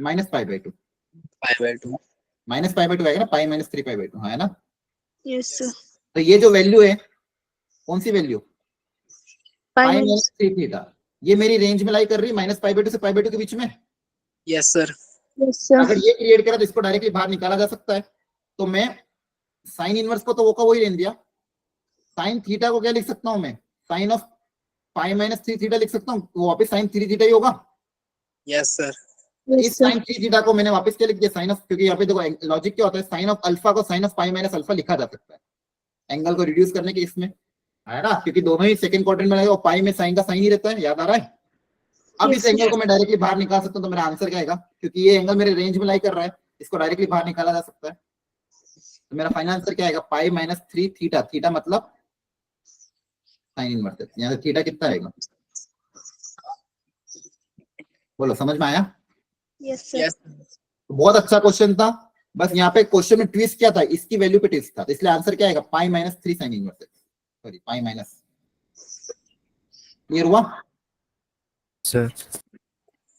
minus pi by 2, pi by 2। Minus pi by 2 आएगा ना, पाई माइनस 3 पाई बाई 2, हाँ है ना। Yes, sir. तो ये जो वैल्यू है, कौन सी वैल्यू, Pi पाई minus. माइनस 3 थीटा, ये मेरी रेंज में लाई कर रही है माइनस पाई बाई 2 से पाई बाई 2 के बीच में। Yes sir. Yes, sir. अगर ये क्रिएट करा तो इसको डायरेक्टली बाहर निकाला जा सकता है, तो मैं साइन इनवर्स को तो वो का वही लेने दिया, साइन थीटा को क्या लिख सकता हूं मैं, sine of pi minus 3 theta लिख सकता हूँ, वो वापस साइन 3 थीटा ही होगा। Yes sir. Yes, इस sir. साइन 3 थीटा को मैंने वापस क्या लिख दिया, साइन ऑफ, क्योंकि यहाँ पे देखो लॉजिक क्या होता है, साइन ऑफ अल्फा को sine of pi minus alpha लिखा जा सकता है एंगल को रिड्यूस करने के, इसमें है ना, क्योंकि दोनों ही सेकंड क्वाड्रेंट में रहेगा और पाई में साइन का साइन ही रहता है, याद आ रहा है। अब Yes, इस एंगल को मैं डायरेक्टली बाहर निकाल सकता हूँ, तो मेरा आंसर क्या आएगा, क्योंकि ये एंगल मेरे रेंज में लाई कर रहा है, इसको डायरेक्टली बाहर निकाला जा सकता है, तो मेरा फाइनल आंसर क्या आएगा, पाई माइनस 3 थीटा, थीटा मतलब साइन इनवर्स, यहाँ से थीटा कितना आएगा, बोलो समझ में आया। Yes, sir. यस बहुत अच्छा क्वेश्चन था, बस यहाँ पे क्वेश्चन में ट्विस्ट क्या था, इसकी वैल्यू पे ट्विस्ट था, तो इसलिए आंसर क्या आएगा, pi minus 3 sine inverse, sorry pi minus. Clear हुआ। Sir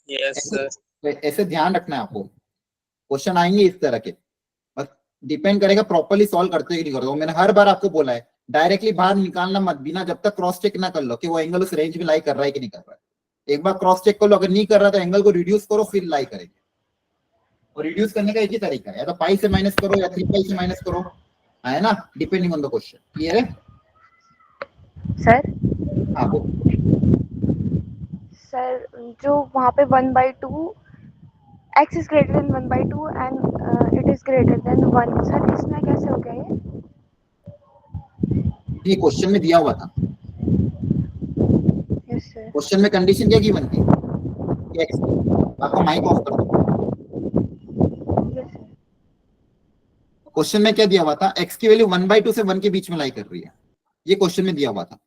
yes sir. तो ऐसे ध्यान रखना है आपको, क्वेश्चन आएंगे इस तरह के, बस डिपेंड करेगा प्रॉपर्ली सॉल्व करते हो कि नहीं करते हो। मैंने हर बार आपको बोला है डायरेक्टली बाहर निकालना मत, बिना जब तक क्रॉस चेक ना कर लो कि वो एंगल उस रेंज में लाई कर रहा है कि नहीं कर रहा है। एक बार क्रॉस चेक कर लो, अगर नहीं कर रहा तो एंगल को रिड्यूस करो, फिर लाई करेंगे। और रिड्यूस करने का एक ही तरीका है, या तो पाई से माइनस करो या 3 पाई से माइनस करो, है ना, depending on the question. Clear है। सर हाँ वो सर जो वहाँ पे 1/2 x is greater than 1/2 and it is greater than 1, sir इसमें कैसे हो गया ये क्वेश्चन में दिया हुआ था, यस सर। क्वेश्चन में कंडीशन क्या गिवन थी कि x, आपको माइक ऑफ कर दो। Yes sir. क्वेश्चन में क्या दिया हुआ था, x की वैल्यू 1/2 से 1 के बीच में लाई कर रही है, ये क्वेश्चन में दिया हुआ था।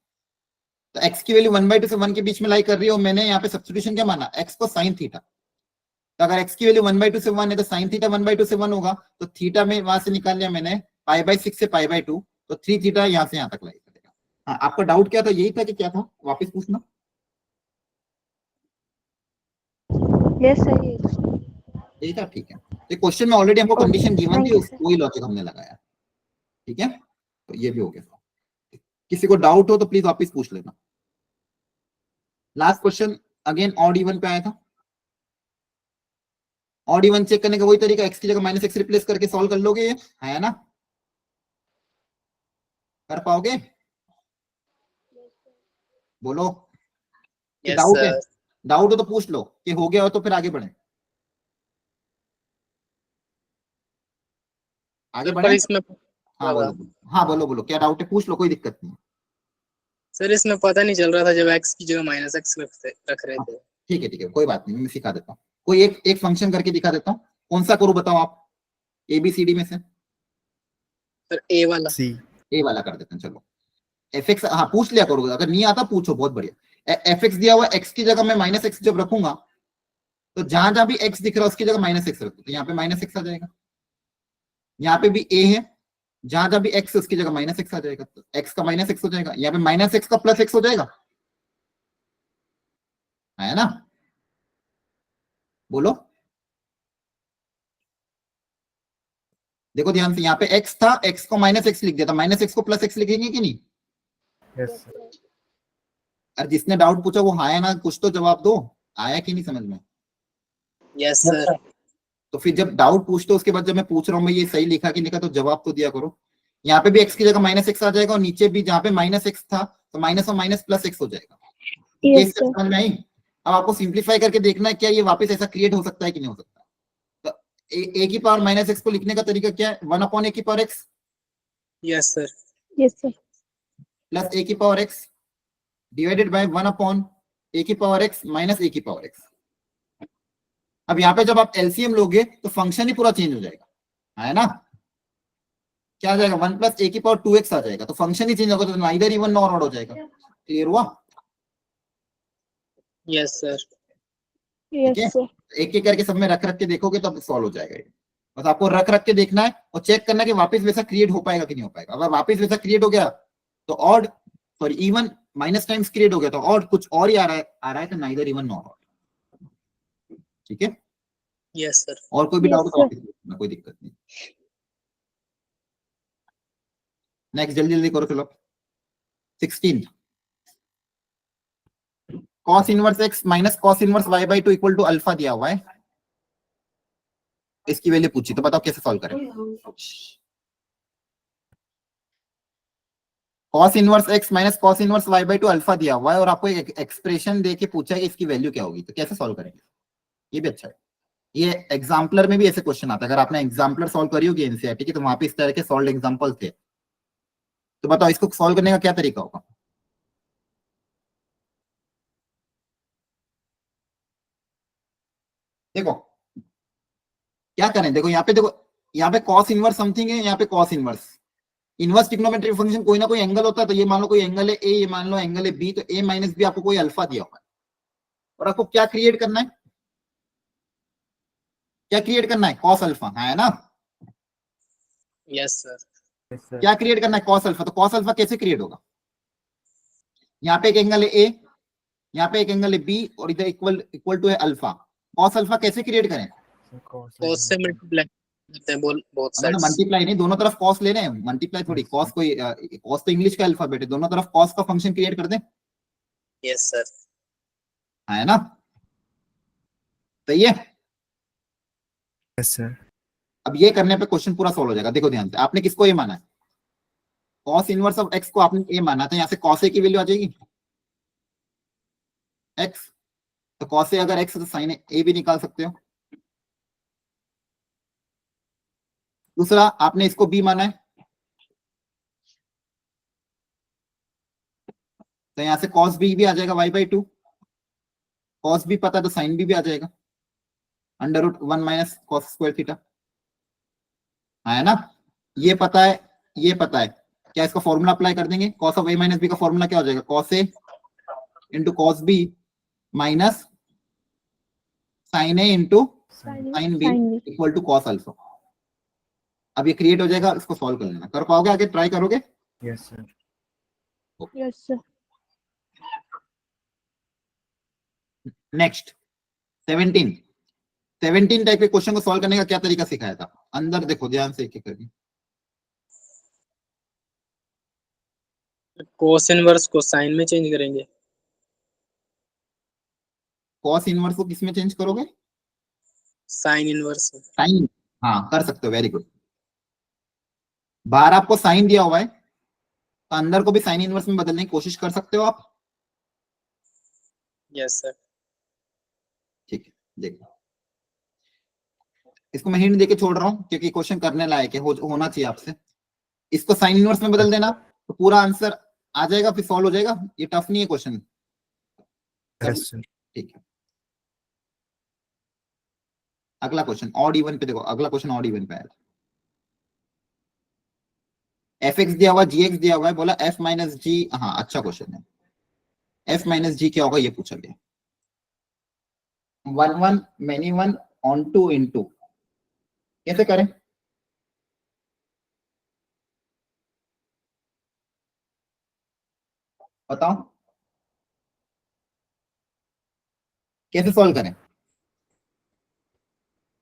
तो x की वैल्यू 1/2 से 1 के बीच में लाई कर रही है, और मैंने यहाँ पे सब्स्टिट्यूशन क्या माना, x को साइन थीटा। तो अगर x की वैल्यू 1/2 से 1 है तो साइन थीटा 1/2 से 1 होगा, तो थीटा में वहां से निकाल लिया मैंने π/6 से π/2, तो 3 थीटा यहाँ से यहाँ तक लाई करेगा। हाँ, आपका डाउट क्या था, यही था कि क्या था, वापस पूछना। यस सर यही था, ठीक है। तो क्वेश्चन में ऑलरेडी हमको कंडीशन गिवन थी, Thank you, sir. वही लॉजिक हमने लगाया, ठीक है। तो ये भी हो गया। किसी को डाउट हो तो प्लीज वापस पूछ लेना। Last question again odd even पे आया था। ऑड इवन चेक करने का वही तरीका, x की जगह माइनस एक्स रिप्लेस करके सॉल्व कर लोगे, ये है ना, कर पाओगे, बोलो। यस डाउट है, सर। डाउट हो तो पूछ लो, कि हो गया हो तो फिर आगे बढ़े, आगे पर बढ़े। इसमें हाँ बोलो, हाँ बोलो बोलो, क्या डाउट है पूछ लो, कोई दिक्कत नहीं। सर इसमें पता नहीं चल रहा था जब x की जगह माइनस एक्स रख रहे थे। ठीक है, कोई बात नहीं, मैं सिखा देता हूँ। कोई एक फंक्शन करके दिखा देता हूँ, कौन सा करूँ बताओ आप, ABCD में से। सर ए वाला। सी ए वाला कर देते हैं, चलो। fx, हाँ पूछ लिया करो, अगर नहीं आता पूछो, बहुत बढ़िया। fx दिया हुआ, x की जगह मैं माइनस एक्स जब रखूंगा, तो जहां जहां भी x दिख रहा है उसकी जगह माइनस एक्स रखो, तो यहाँ पे माइनस एक्स आ जाएगा। यहाँ पे भी a है, जहां जहां भी x उसकी जगह माइनस एक्स आ जाएगा, तो x का माइनस एक्स हो जाएगा, यहाँ पे माइनस एक्स का प्लस एक्स हो जाएगा, है ना, बोलो। देखो ध्यान से, यहाँ पे x था, x को माइनस एक्स लिख दिया था, माइनस एक्स को प्लस एक्स लिखेंगे कि नहीं। यस सर अरे जिसने डाउट पूछा वो हाँ या ना कुछ तो जवाब दो, आया कि नहीं समझ में। Yes sir. तो फिर जब डाउट पूछते हो उसके बाद जब मैं पूछ रहा हूँ मैं ये सही लिखा कि लिखा, तो जवाब तो दिया करो। यहाँ पे भी x की जगह माइनस एक्स आ जाएगा, और नीचे भी जहाँ पे माइनस एक्स था तो माइनस और माइनस प्लस एक्स हो जाएगा। ये Yes, sir. समझ में आई। अब आपको सिंप्लीफाई करके देखना है क्या ये वापस ऐसा क्रिएट हो सकता है कि नहीं हो सकता। तो a की पावर माइनस एक्स को लिखने का तरीका क्या है, 1/a की power x yes sir. Yes, sir. Plus a की power x divided by 1/a की पावर x माइनस a की पावर x। अब यहाँ पे जब आप एलसीएम लोगे तो फंक्शन ही पूरा चेंज हो जाएगा, है ना? क्या आ जाएगा? 1 + a⁴ आ जाएगा, तो फंक्शन ही चेंज होगा, तो नाइदर इवन नॉर ऑड हो जाएगा। क्लियर हुआ? Yes sir. ठीक है, यस सर। एक एक करके सब में रख रख के देखोगे तो अब सॉल्व हो जाएगा ये। बस आपको रख रख के देखना है और चेक करना है कि वापस वैसा क्रिएट हो पाएगा कि नहीं हो पाएगा। अगर वापस वैसा क्रिएट हो गया तो odd, sorry even minus times create हो गया तो ऑड, कुछ और ही आ रहा है तो नाइदर इवन नॉर ऑड। ठीक है, यस सर। और कोई भी Yes, डाउट तो sir. वापस पूछना, कोई दिक्कत नहीं। नेक्स्ट जल्दी जल्दी करो चलो। 16 cos inverse x minus cos inverse y/2 equal to alpha दिया हुआ है, इसकी वैल्यू पूछी, तो बताओ कैसे सॉल्व करें। cos inverse x minus cos inverse y/2 alpha दिया हुआ है और आपको एक एक्सप्रेशन दे के पूछा है कि इसकी वैल्यू क्या होगी, तो कैसे सॉल्व करेंगे? ये भी अच्छा है, ये एग्जाम्पलर में भी ऐसे क्वेश्चन आता है। अगर आपने एग्जाम्पलर सॉल्व करी होगी एनसीईआरटी की तो वहां पे इस तरह के सॉल्व एग्जाम्पल थे। तो बताओ इसको सॉल्व करने का क्या तरीका होगा? देखो क्या करें, देखो यहाँ पे, देखो यहाँ पे cos इनवर्स समथिंग है, यहाँ पे cos inverse. Inverse trigonometric function कोई ना कोई एंगल होता है, तो ये मान लो कोई एंगल है ए, ये मान लो एंगल है बी, तो a माइनस बी आपको कोई अल्फा दिया हुआ है और आपको क्या क्रिएट करना है? क्या क्रिएट करना है? cos अल्फा, है ना? Yes sir. Yes, sir. क्या क्रिएट करना है? cos alpha. तो cos अल्फा कैसे क्रिएट होगा? यहाँ पे एक एंगल है ए, यहाँ पे एक एंगल है बी और इधर इक्वल टू है अल्फा। cos अल्फा कैसे क्रिएट करें? So cos cos से मल्टीप्लाई करते हैं बोथ अगर साइड्स। मल्टीप्लाई नहीं, दोनों तरफ cos ले रहे हैं, मल्टीप्लाई थोड़ी। cos कोई cos तो इंग्लिश का अल्फाबेट है, दोनों तरफ cos का फंक्शन क्रिएट कर दें, यस सर। है ना? तो ये Yes, sir. अब ये करने पे क्वेश्चन पूरा सॉल्व हो जाएगा। देखो ध्यान से, आपने किसको ए माना है? cos इनवर्स ऑफ x को आपने ए माना था, यहाँ से cos a की वैल्यू आ जाएगी x, तो cos a अगर x है तो sin a भी निकाल सकते हो। दूसरा आपने इसको b माना है, तो यहाँ से cos b भी आ जाएगा y/2, cos b पता है तो sin b भी आ जाएगा, √1 माइनस cos स्क्वायर थीटा, है ना? ये पता है, ये पता है, क्या इसका फॉर्मूला अप्लाई कर देंगे? cos of a minus b का फॉर्मूला क्या हो जाएगा? cos a into cos b minus sin a into sin b equal to cos alpha. अब ये क्रिएट हो जाएगा, इसको सॉल्व कर लेना। कर पाओगे? आगे ट्राई करोगे? Yes, sir. Yes sir. Next 17 type के क्वेश्चन को सॉल्व करने का क्या तरीका सिखाया था? अंदर देखो ध्यान से, एक एक करके। cos इनवर्स को sin में चेंज करेंगे। cos इनवर्स को किस में चेंज करोगे? sin inverse. साइन, हाँ कर सकते हो, वेरी गुड। बाहर आपको साइन दिया हुआ है तो अंदर को भी साइन इनवर्स में बदलने की कोशिश कर सकते हो आप। Yes sir. ठीक है, देखो इसको मैं हिंट देके छोड़ रहा हूं क्योंकि क्वेश्चन करने लायक है, होना चाहिए आपसे। इसको साइन इनवर्स में बदल देना तो पूरा आंसर आ जाएगा, फिर सॉल्व हो जाएगा। ये टफ नहीं है क्वेश्चन। Yes, sir. ठीक है, अगला क्वेश्चन ऑड इवन पे देखो। अगला क्वेश्चन ऑड इवन पे है। fx दिया हुआ, gx दिया हुआ है, बोला f माइनस जी। हाँ अच्छा क्वेश्चन है। f माइनस जी क्या होगा ये पूछा गया। 1 1 many 1 on 2 into, कैसे करें? बताओ कैसे सॉल्व करें?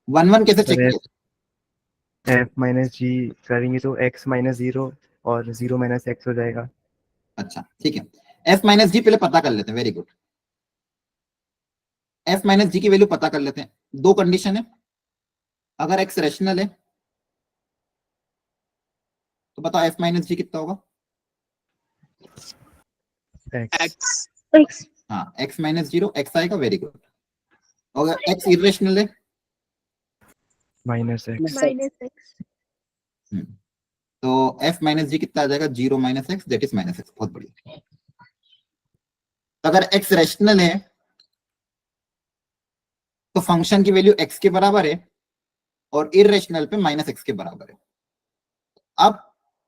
1 1 कैसे Sir, चेक किया? f माइनस जी करेंगे तो x माइनस 0 और 0 माइनस x हो जाएगा। अच्छा ठीक है, f माइनस जी पहले पता कर लेते हैं। वेरी गुड, f माइनस जी की वैल्यू पता कर लेते हैं। दो कंडीशन है, अगर x रेशनल है तो बताओ f माइनस जी कितना होगा? x x। हाँ x माइनस 0 x आएगा। Very good. अगर x इरेशनल है माइनस x माइनस एक्स। तो f माइनस जी कितना आ जाएगा? 0 minus x, that is minus x। बहुत बढ़िया। तो अगर x रेशनल है तो फंक्शन की वैल्यू x के बराबर है और इरेशनल पे माइनस एक्स के बराबर है। अब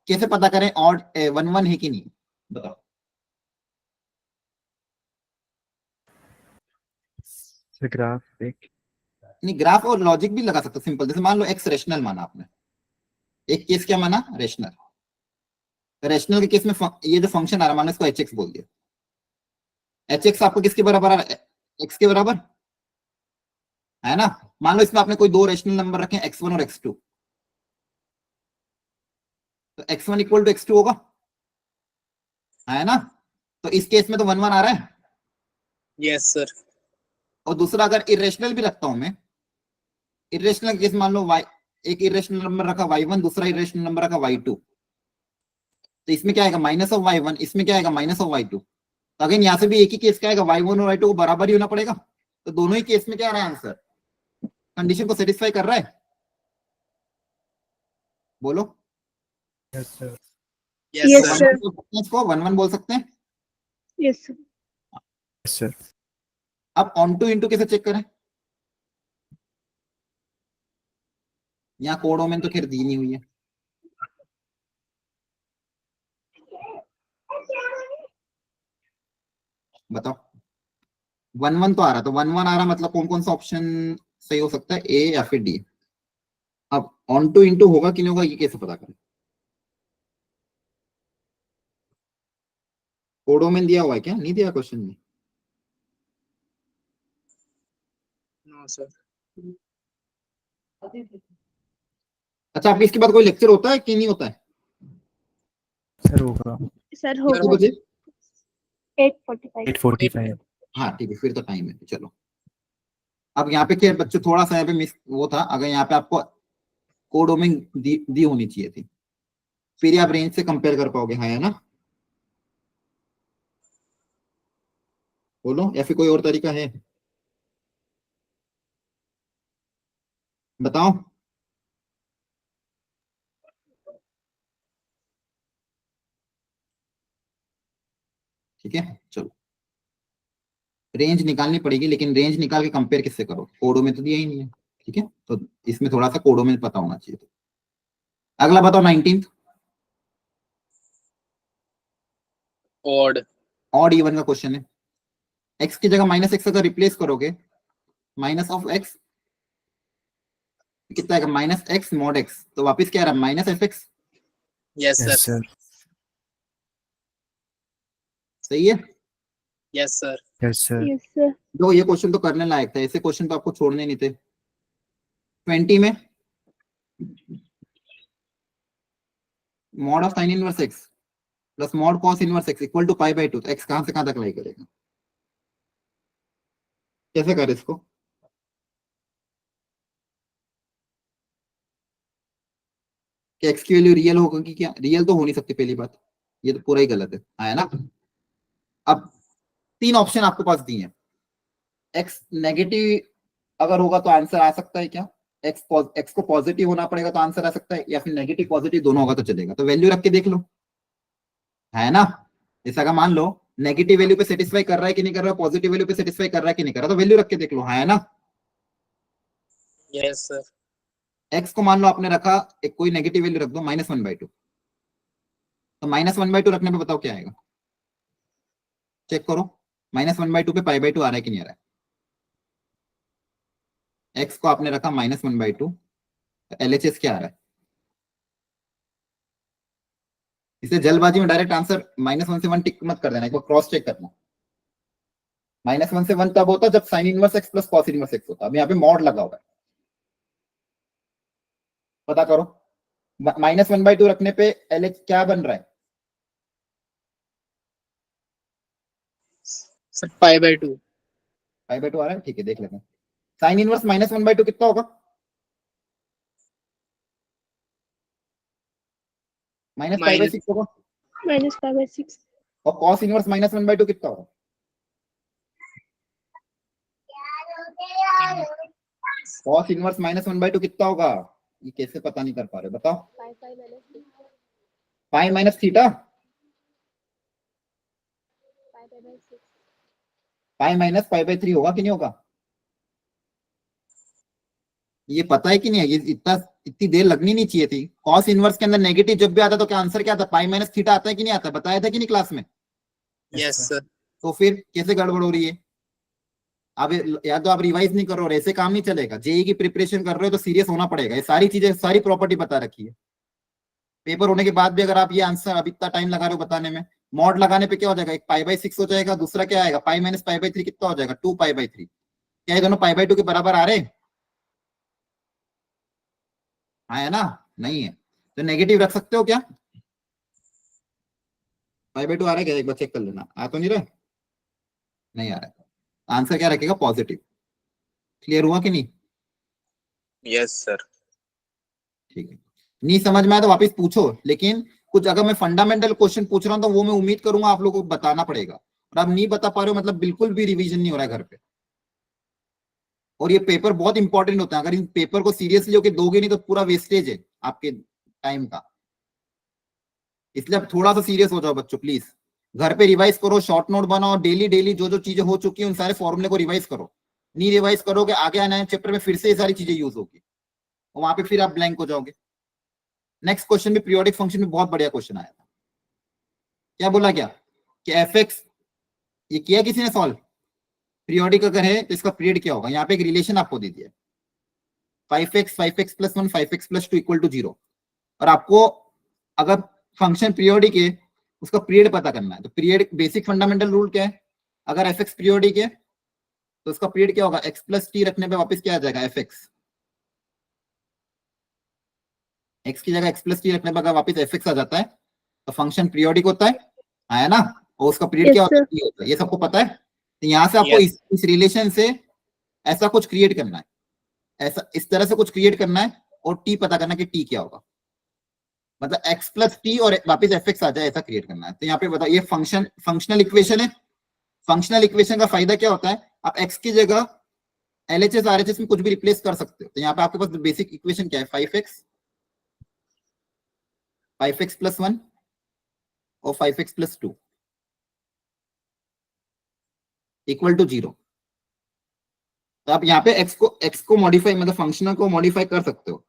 कैसे पता करें ऑड 1 1 है कि नहीं, बताओ। ग्राफ एक नहीं, ग्राफ और लॉजिक भी लगा सकते हो सिंपल। जैसे मान लो एक्स रेशनल माना आपने, एक केस क्या माना, रेशनल। रेशनल के केस में ये जो फंक्शन आ रहा है, मान लो इसको एच एक्स बोल दिया। एच एक्स आपको किसके बराबर आ रहा है, एक्स के बराबर है ना। मान लो इसमें आपने कोई दो रेशनल नंबर रखे, x1 और x2, तो x1 इक्वल टू x2 होगा, है ना। तो इस केस में तो 1 1 आ रहा है। Yes sir. और दूसरा अगर इरेशनल भी रखता हूं मैं, इरेशनल केस मान लो y, एक इरेशनल नंबर रखा y1, दूसरा इरेशनल नंबर रखा y2, तो इसमें क्या आएगा, माइनस ऑफ y1, इसमें क्या आएगा, माइनस ऑफ y2। तो अगेन यहाँ से भी एक ही केस क्या आएगा, y1 और y2 को बराबर ही होना पड़ेगा। तो दोनों ही केस में क्या आ रहा है आंसर, कंडीशन को सेटिस्फाई कर रहा है, बोलो। Yes sir. Yes Yes, sir. sir. इसको 1 1 बोल सकते हैं। Yes, sir. Yes sir. अब ऑन टू इंटू कैसे चेक करें, यहाँ कोडों में तो खैर दी नहीं हुई है। बताओ, 1 1 तो आ रहा, तो 1 1 आ रहा मतलब कौन कौन सा ऑप्शन सही हो सकता है, ए या फिर डी। अब ऑन टू इंटू होगा कि नहीं होगा, ये कैसे पता करें, कोडों में दिया हुआ है क्या, नहीं दिया क्वेश्चन में। No sir. अच्छा, आपके इसके बाद कोई लेक्चर होता है कि नहीं होता है, सर होगा Sir, कितने होगा बजे। 8:45. 8:45। हाँ ठीक है, फिर तो टाइम है, चलो। अब यहाँ पे क्या बच्चों, थोड़ा सा यहाँ पे मिस वो था, अगर यहाँ पे आपको कोडों में दी होनी चाहिए थी, फिर आप रेंज से कंपेयर कर पाओगे, हाँ है ना। बोलो, या फिर कोई और तरीका है, बताओ। ठीक है, चलो। रेंज निकालनी पड़ेगी, लेकिन रेंज निकाल के कंपेयर किससे करो, कोडों में तो दिया ही नहीं है। ठीक है, तो इसमें थोड़ा सा कोडों में पता होना चाहिए। अगला बताओ, 19th ऑड। ऑड इवन का क्वेश्चन है। एक्स की जगह माइनस एक्स अगर रिप्लेस करोगे, माइनस ऑफ एक्स कितना आएगा, माइनस एक्स मॉड एक्स, तो वापस क्या आ रहा है, minus F x. Yes yes sir. Sir. सही है। Yes sir. Yes sir. Yes, sir. जो ये क्वेश्चन तो करने लायक था, ऐसे क्वेश्चन तो आपको छोड़ने नहीं थे। 20 में mod of sine inverse x plus mod cos inverse x equal to pi by 2, तो एक्स कहां से कहां तक लाई करेगा, कैसे करें इसको। कि एक्स की वैल्यू रियल होगा कि क्या, रियल तो हो नहीं सकती पहली बात, ये तो पूरा ही गलत है ना। अब तीन ऑप्शन आपके पास दिए हैं, एक्स नेगेटिव अगर होगा तो आंसर आ सकता है क्या, एक्स को पॉजिटिव होना पड़ेगा तो आंसर आ सकता है, या फिर नेगेटिव पॉजिटिव दोनों होगा तो चलेगा। तो वैल्यू रख के देख लो, है ना। जैसा का मान लो नेगेटिव वैल्यू पे सेटिस्फाई कर रहा है कि नहीं कर रहा है, पॉजिटिव वैल्यू पे सेटिस्फाई कर रहा है कि नहीं कर रहा, तो वैल्यू रख के देख लो, है ना। Yes sir. एक्स को मान लो आपने रखा, एक कोई नेगेटिव वैल्यू रख दो, -1/2, तो -1/2 रखने पे बताओ क्या आएगा, चेक करो। -1/2 पे π/2 आ रहा है कि नहीं आ रहा है। एक्स को आपने रखा -1/2, LHS क्या आ रहा है। इसे जल्दबाजी में डायरेक्ट आंसर -1 से 1 टिक मत कर देना, एक बार क्रॉस चेक करना। -1 से 1 तब होता जब sign inverse x plus cos inverse x होता, अब यहाँ पे मॉड लगा हुआ है, पता करो। -1/2 रखने पे LH क्या बन रहा है, सर π/2। π/2 आ रहा है, ठीक है देख लेते हैं। साइन इनवर्स -1/2 कितना होगा, -π/6 होगा। Minus 5/6. और कॉस इनवर्स -1/2 कितना होगा, कॉस इनवर्स -1/2 कितना होगा, ये कैसे पता नहीं कर पा रहे, बताओ। Pi minus theta, pi minus π/3 होगा कि नहीं होगा, ये पता है कि नहीं है? ये इतनी देर लगनी नहीं चाहिए थी। कॉस इनवर्स के अंदर नेगेटिव जब भी आता तो क्या आंसर क्या आता? पाई माइनस थीटा आता है कि नहीं आता? बताया था कि नहीं क्लास में? Yes sir. तो फिर कैसे गड़बड़ हो रही है? अब या तो आप रिवाइज नहीं कर रहे हो, ऐसे काम नहीं चलेगा। जेई की प्रिपरेशन कर रहे हो तो सीरियस होना पड़ेगा। ये सारी चीजें, सारी प्रॉपर्टी बता रखी है। पेपर होने के बाद भी अगर आप ये आंसर अभी इतना टाइम लगा रहे हो बताने में, मॉड लगाने पे क्या हो जाएगा? एक पाई/6 हो जाएगा, दूसरा क्या आएगा? पाई माइनस पाई/3 कितना हो जाएगा? 2 पाई/3। क्या ये दोनों पाई/2 के बराबर आ रहे हैं? हाँ है ना? नहीं है तो नेगेटिव रख सकते हो क्या? पाई/2 आ रहा है क्या? एक बार चेक कर लेना। आ तो नहीं रहा? नहीं आ रहा है। आंसर क्या रखेगा? पॉजिटिव। क्लियर हुआ कि नहीं? Yes sir. ठीक है। नहीं समझ में आया तो वापस पूछो, लेकिन कुछ अगर मैं फंडामेंटल क्वेश्चन पूछ रहा हूँ तो वो मैं उम्मीद करूंगा आप लोगों को बताना पड़ेगा। और आप नहीं बता पा रहे हो मतलब बिल्कुल भी रिवीजन नहीं हो रहा है घर पे। और ये पेपर बहुत इंपॉर्टेंट होता है। अगर इन पेपर को सीरियसली होकर दोगे नहीं तो पूरा वेस्टेज है आपके टाइम का। इसलिए अब थोड़ा सा सीरियस हो जाओ बच्चों प्लीज। घर पे रिवाइज करो, शॉर्ट नोट बनाओ, डेली डेली जो जो चीजें हो चुकी है उन सारे फॉर्मूले को रिवाइज करो। नहीं रिवाइज करोगे आगे आने वाले चैप्टर में फिर से ये सारी चीजें यूज होगी और वहां पे फिर आप ब्लैंक हो जाओगे। नेक्स्ट क्वेश्चन भी पीरियोडिक फंक्शन में बहुत बढ़िया क्वेश्चन आया था। क्या बोला क्या कि एफ एक्स, ये किया किसी ने सॉल्व? पीरियोडिक अगर है तो इसका पीरियड क्या होगा? यहाँ पे एक रिलेशन आपको दे दिया, 5x + 1 5x + 2 = 0। और आपको अगर फंक्शन पीरियोडिक है उसका पीरियड पता करना है। तो पीरियड बेसिक फंडामेंटल रूल क्या है? अगर एफ एक्स पीरियोडिक है तो उसका पीरियड क्या होगा? x + t रखने पे वापस क्या आ जाएगा? F x. एक्स की जगह x + t रखने पर अगर वापस एफ एक्स आ जाता है तो फंक्शन पीरियोडिक होता है ना? और उसका पीरियड क्या होता है? t होता है। ये सबको पता है। तो यहाँ से आपको Yes. इस रिलेशन से ऐसा कुछ क्रिएट करना है, ऐसा इस तरह से कुछ क्रिएट करना है और टी पता करना कि टी क्या होगा। मतलब x + t और वापस एफ एक्स आ जाए ऐसा क्रिएट करना है। तो यहाँ पे बताओ, ये फंक्शनल इक्वेशन है। फंक्शनल इक्वेशन का फायदा क्या होता है? आप x की जगह LHS RHS में कुछ भी रिप्लेस कर सकते हो। तो यहाँ पे आपके पास बेसिक इक्वेशन क्या है? 5x + 1 और 5x + 2 = 0। तो आप यहाँ पे x को मॉडिफाई, मतलब फंक्शनल को मॉडिफाई कर सकते हो।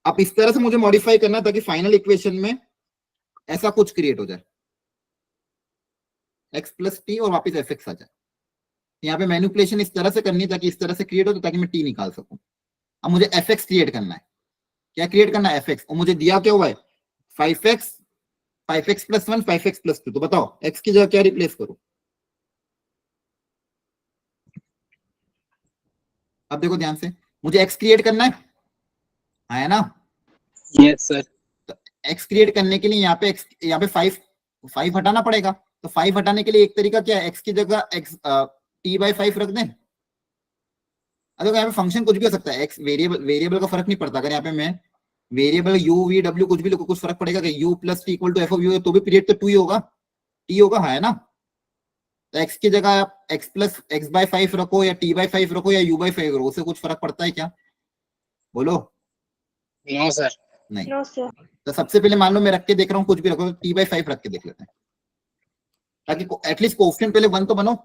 आप इस तरह से मुझे मॉडिफाई करना ताकि फाइनल इक्वेशन में ऐसा कुछ क्रिएट हो जाए, x + t और वापस एफ एक्स आ जाए। यहाँ पे मैनिपुलेशन इस तरह से करनी है ताकि इस तरह से क्रिएट हो, तो ताकि मैं t निकाल सकूं। अब मुझे एफ एक्स क्रिएट करना है। क्या क्रिएट करना है? F x. और मुझे दिया क्या हुआ है? 5x + 1 5x + 2। तो बताओ x की जगह क्या रिप्लेस करूं? अब देखो ध्यान से, मुझे x क्रिएट करना है ना? Yes sir. तो x क्रिएट करने के लिए यहाँ पे 5 हटाना पड़ेगा। तो 5 हटाने के लिए एक तरीका क्या है? x की जगह t/5 रख दें। अगर यहाँ पे फंक्शन कुछ भी हो सकता है, x वेरिएबल का फर्क नहीं पड़ता। अगर यहाँ पे मैं वेरिएबल u v w कुछ भी लिखो, कुछ फर्क पड़ेगा कि u + t = f(u) है तो भी पीरियड तो 2 ही होगा, t होगा, है ना? तो x की जगह आप x + x/5 रखो या t/5 रखो या u/5 रखो, उससे कुछ फर्क पड़ता है क्या? बोलो। No sir. नहीं। No sir. तो सबसे पहले मान लो मैं रख के देख रहा हूँ, कुछ भी रखो, t/5 रख के देख लेते हैं ताकि एटलीस्ट कोएफिशिएंट पहले 1 तो बनो।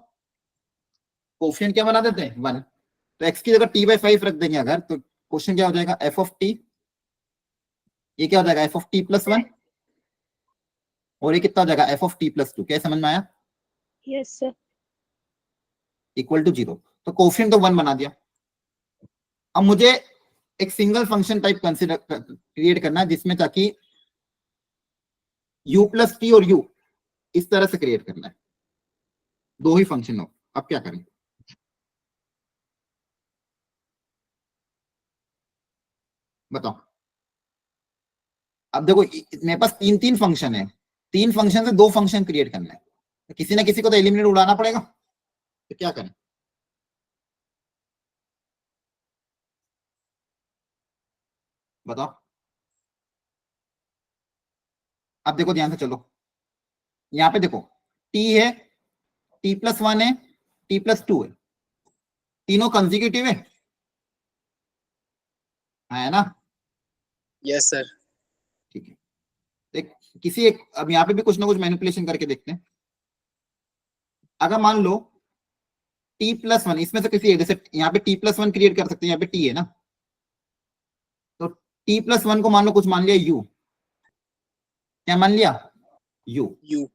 कोएफिशिएंट क्या बना देते हैं? 1। तो x की जगह t/5 रख देंगे अगर, तो क्वेश्चन क्या हो जाएगा? f of t, ये क्या हो जाएगा? f of t + 1 और ये कितना हो जाएगा? f of t + 2। क्या समझ में आया? Yes sir. = 0। तो कोएफिशिएंट तो 1 बना दिया। अब मुझे एक single function type consider create करना है जिसमें ताकि u + t और u इस तरह से क्रिएट करना है, दो ही फंक्शन हो। अब क्या करें? बताओ। अब देखो मेरे पास 3 फंक्शन है, 3 फंक्शन से 2 फंक्शन क्रिएट करना है, तो किसी ना किसी को तो एलिमिनेट उड़ाना पड़ेगा। तो क्या करें? बताओ। अब देखो ध्यान से चलो, यहाँ पे देखो t है, t+1 है, t+2 है, तीनों कंसेक्यूटिव है ना? Yes sir. ठीक है। किसी एक, अब यहाँ पे भी कुछ ना कुछ मैनिपुलेशन करके देखते हैं। अगर मान लो t+1 इसमें से किसी एक, जैसे यहाँ पे t+1 क्रिएट कर सकते हैं, यहाँ पे t है ना, t+1 को मान लो कुछ मान लिया u, क्या मान लिया u। U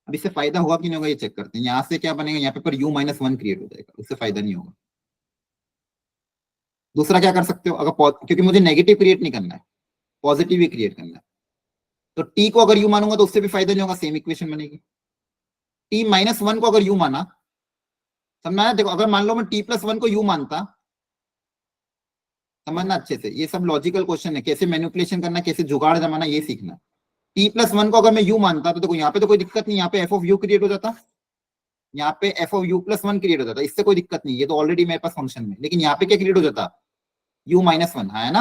अब इससे फायदा होगा कि नहीं होगा ये चेक करते हैं। यहाँ से क्या बनेगा, यहाँ पे पर u-1 क्रिएट हो जाएगा, उससे फायदा नहीं होगा। दूसरा क्या कर सकते हो, अगर क्योंकि मुझे नेगेटिव क्रिएट नहीं करना है, पॉजिटिव ही क्रिएट करना है, तो t को अगर u मानूंगा तो उससे भी फायदा नहीं होगा, सेम इक्वेशन बनेगी। t-1 को अगर u माना, समझना, देखो अगर मान लो मैं t+1 को u मानता, समझना अच्छे से, ये सब लॉजिकल क्वेश्चन है, कैसे मैनिपुलेशन करना, कैसे जुगाड़ जमाना, ये सीखना। t+1 को अगर मैं u मानता तो देखो यहाँ पे तो कोई दिक्कत नहीं, यहाँ पे f ऑफ u क्रिएट हो जाता, यहाँ पे f ऑफ u+1 क्रिएट हो जाता, इससे कोई दिक्कत नहीं, ये तो ऑलरेडी मेरे पास फंक्शन में। लेकिन यहाँ पे क्या क्रिएट हो जाता, u-1 है ना,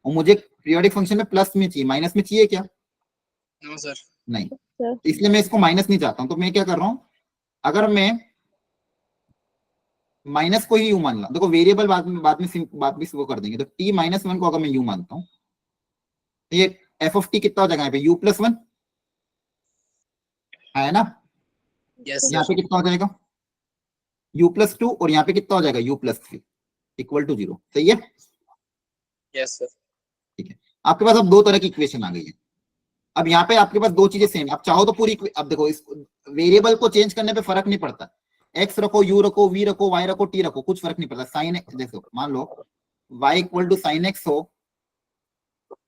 और मुझे पीरियोडिक फंक्शन में प्लस में चाहिए, माइनस में चाहिए क्या, No sir. नहीं, सर इसलिए मैं इसको माइनस नहीं चाहता हूं। तो मैं क्या कर रहा हूं, अगर मैं माइनस को ही यू मान ला, देखो वेरिएबल बाद में वो कर देंगे, तो t-1 को अगर मैं यू मानता हूं तो ये f ऑफ t कितना हो जाएगा, यहाँ पे u+1 है ना, Yes यहाँ sir. पे कितना हो जाएगा u+2, और यहाँ पे कितना हो जाएगा u+3 इक्वल टू 0। सही है, Yes sir. ठीक है। आपके पास अब दो तरह की इक्वेशन आ गई है। अब यहाँ पे आपके पास दो चीजें सेम, आप चाहो तो पूरी, अब देखो इस वेरिएबल को चेंज करने पे फर्क नहीं पड़ता, x रखो, u रखो, v रखो, y रखो, t रखो, कुछ फर्क नहीं पड़ता। साइन एक्स, देखो मान लो y equal to sine x हो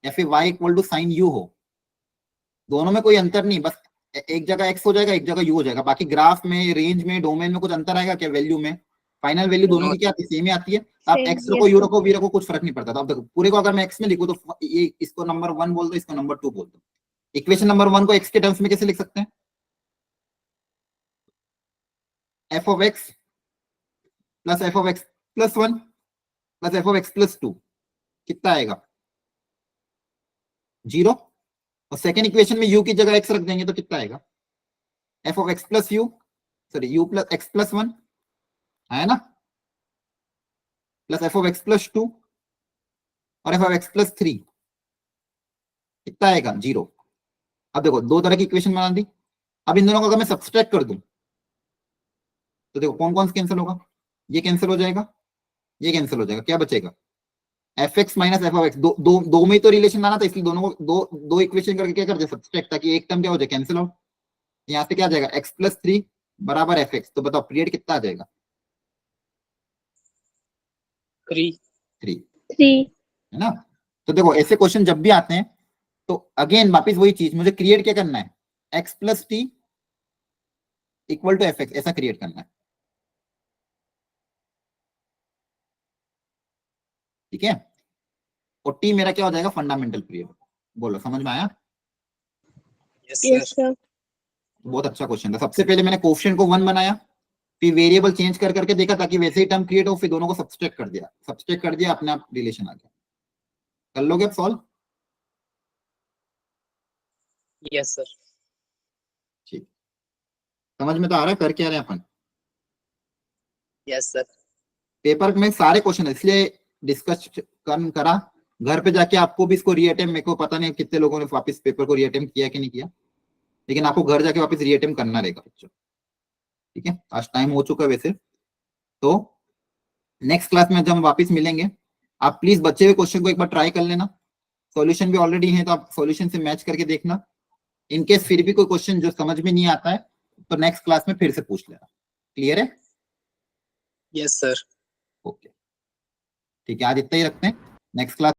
या फिर y equal to sine u हो, दोनों में कोई अंतर नहीं, बस एक जगह x हो जाएगा, एक जगह u हो जाएगा। बाकी ग्राफ में, रेंज में, डोमेन में कुछ अंतर आएगा क्या, वैल्यू में, फाइनल वैल्यू दोनों की क्या आती है, सेम ही आती है। तो आप Same, x रखो, yes, u sir. रखो, v रखो, कुछ फर्क नहीं पड़ता। तो अब देखो पूरे को अगर मैं x में लिखूं तो ये इसको नंबर 1 बोल दो, इसको नंबर 2 बोल दो। इक्वेशन नंबर 1 को x के टर्म्स में कैसे लिख सकते हैं, f of x plus f of x+1 plus f of x+2 कितना आएगा 0, और सेकेंड इक्वेशन में u की जगह x रख देंगे तो कितना आएगा f of x plus u, sorry u plus x+1 है ना, प्लस f ऑफ x+2 और f ऑफ x+3 कितना आएगा 0। अब देखो दो तरह की इक्वेशन बना दी। अब इन दोनों को अगर मैं सब्सट्रैक्ट कर दूं तो देखो कौन कौन से कैंसिल होगा, ये कैंसिल हो जाएगा, ये कैंसिल हो जाएगा, क्या बचेगा fx minus f of x। दो में ही तो रिलेशन आना था, इसलिए दोनों को दो इक्वेशन करके क्या कर दे सब्सट्रैक्ट, ताकि एक टर्म क्या हो जाए कैंसिल आउट। यहाँ से क्या आ जाएगा x+3 बराबर fx। तो बताओ पीरियड कितना आ जाएगा 3. 3 3 है ना। तो देखो ऐसे क्वेश्चन जब भी आते हैं तो अगेन वापिस वही चीज, मुझे क्रिएट क्या करना है, x+t इक्वल टू fx, ऐसा क्रिएट करना है, ठीक है। और t मेरा क्या हो जाएगा फंडामेंटल पीरियड। बोलो समझ में आया, Yes yes sir. sir. बहुत अच्छा क्वेश्चन था। सबसे पहले मैंने कोएफिशिएंट को 1 बनाया, फिर वेरिएबल चेंज कर करके देखा ताकि वैसे ही टर्म क्रिएट हो, फिर दोनों को सब्सट्रैक्ट कर दिया, अपने आप रिलेशन आ गया। कर लोगे आप सॉल्व, Yes sir. ठीक, समझ में तो आ रहा है कर क्या रहे हैं अपन। Yes sir. पेपर में सारे क्वेश्चन है इसलिए डिस्कस करा, घर पे जाके आपको भी इसको रीअटेम्प्ट, मेरे को पता नहीं कितने लोगों ने वापस पेपर को रीअटेम्प्ट किया कि नहीं किया, लेकिन आपको घर जाके वापस रीअटेम्प्ट करना रहेगा बच्चों, ठीक है। आज टाइम हो चुका है वैसे, तो नेक्स्ट क्लास में जब हम वापस मिलेंगे आप प्लीज बच्चे हुए क्वेश्चन को एक बार ट्राई कर लेना, सॉल्यूशन भी ऑलरेडी है तो आप सॉल्यूशन से मैच करके देखना। इनकेस फिर भी कोई क्वेश्चन जो समझ में नहीं आता है तो नेक्स्ट क्लास में फिर से पूछ लेना। क्लियर है, Yes sir. ओके ठीक है, आज इतना ही रखते हैं, नेक्स्ट क्लास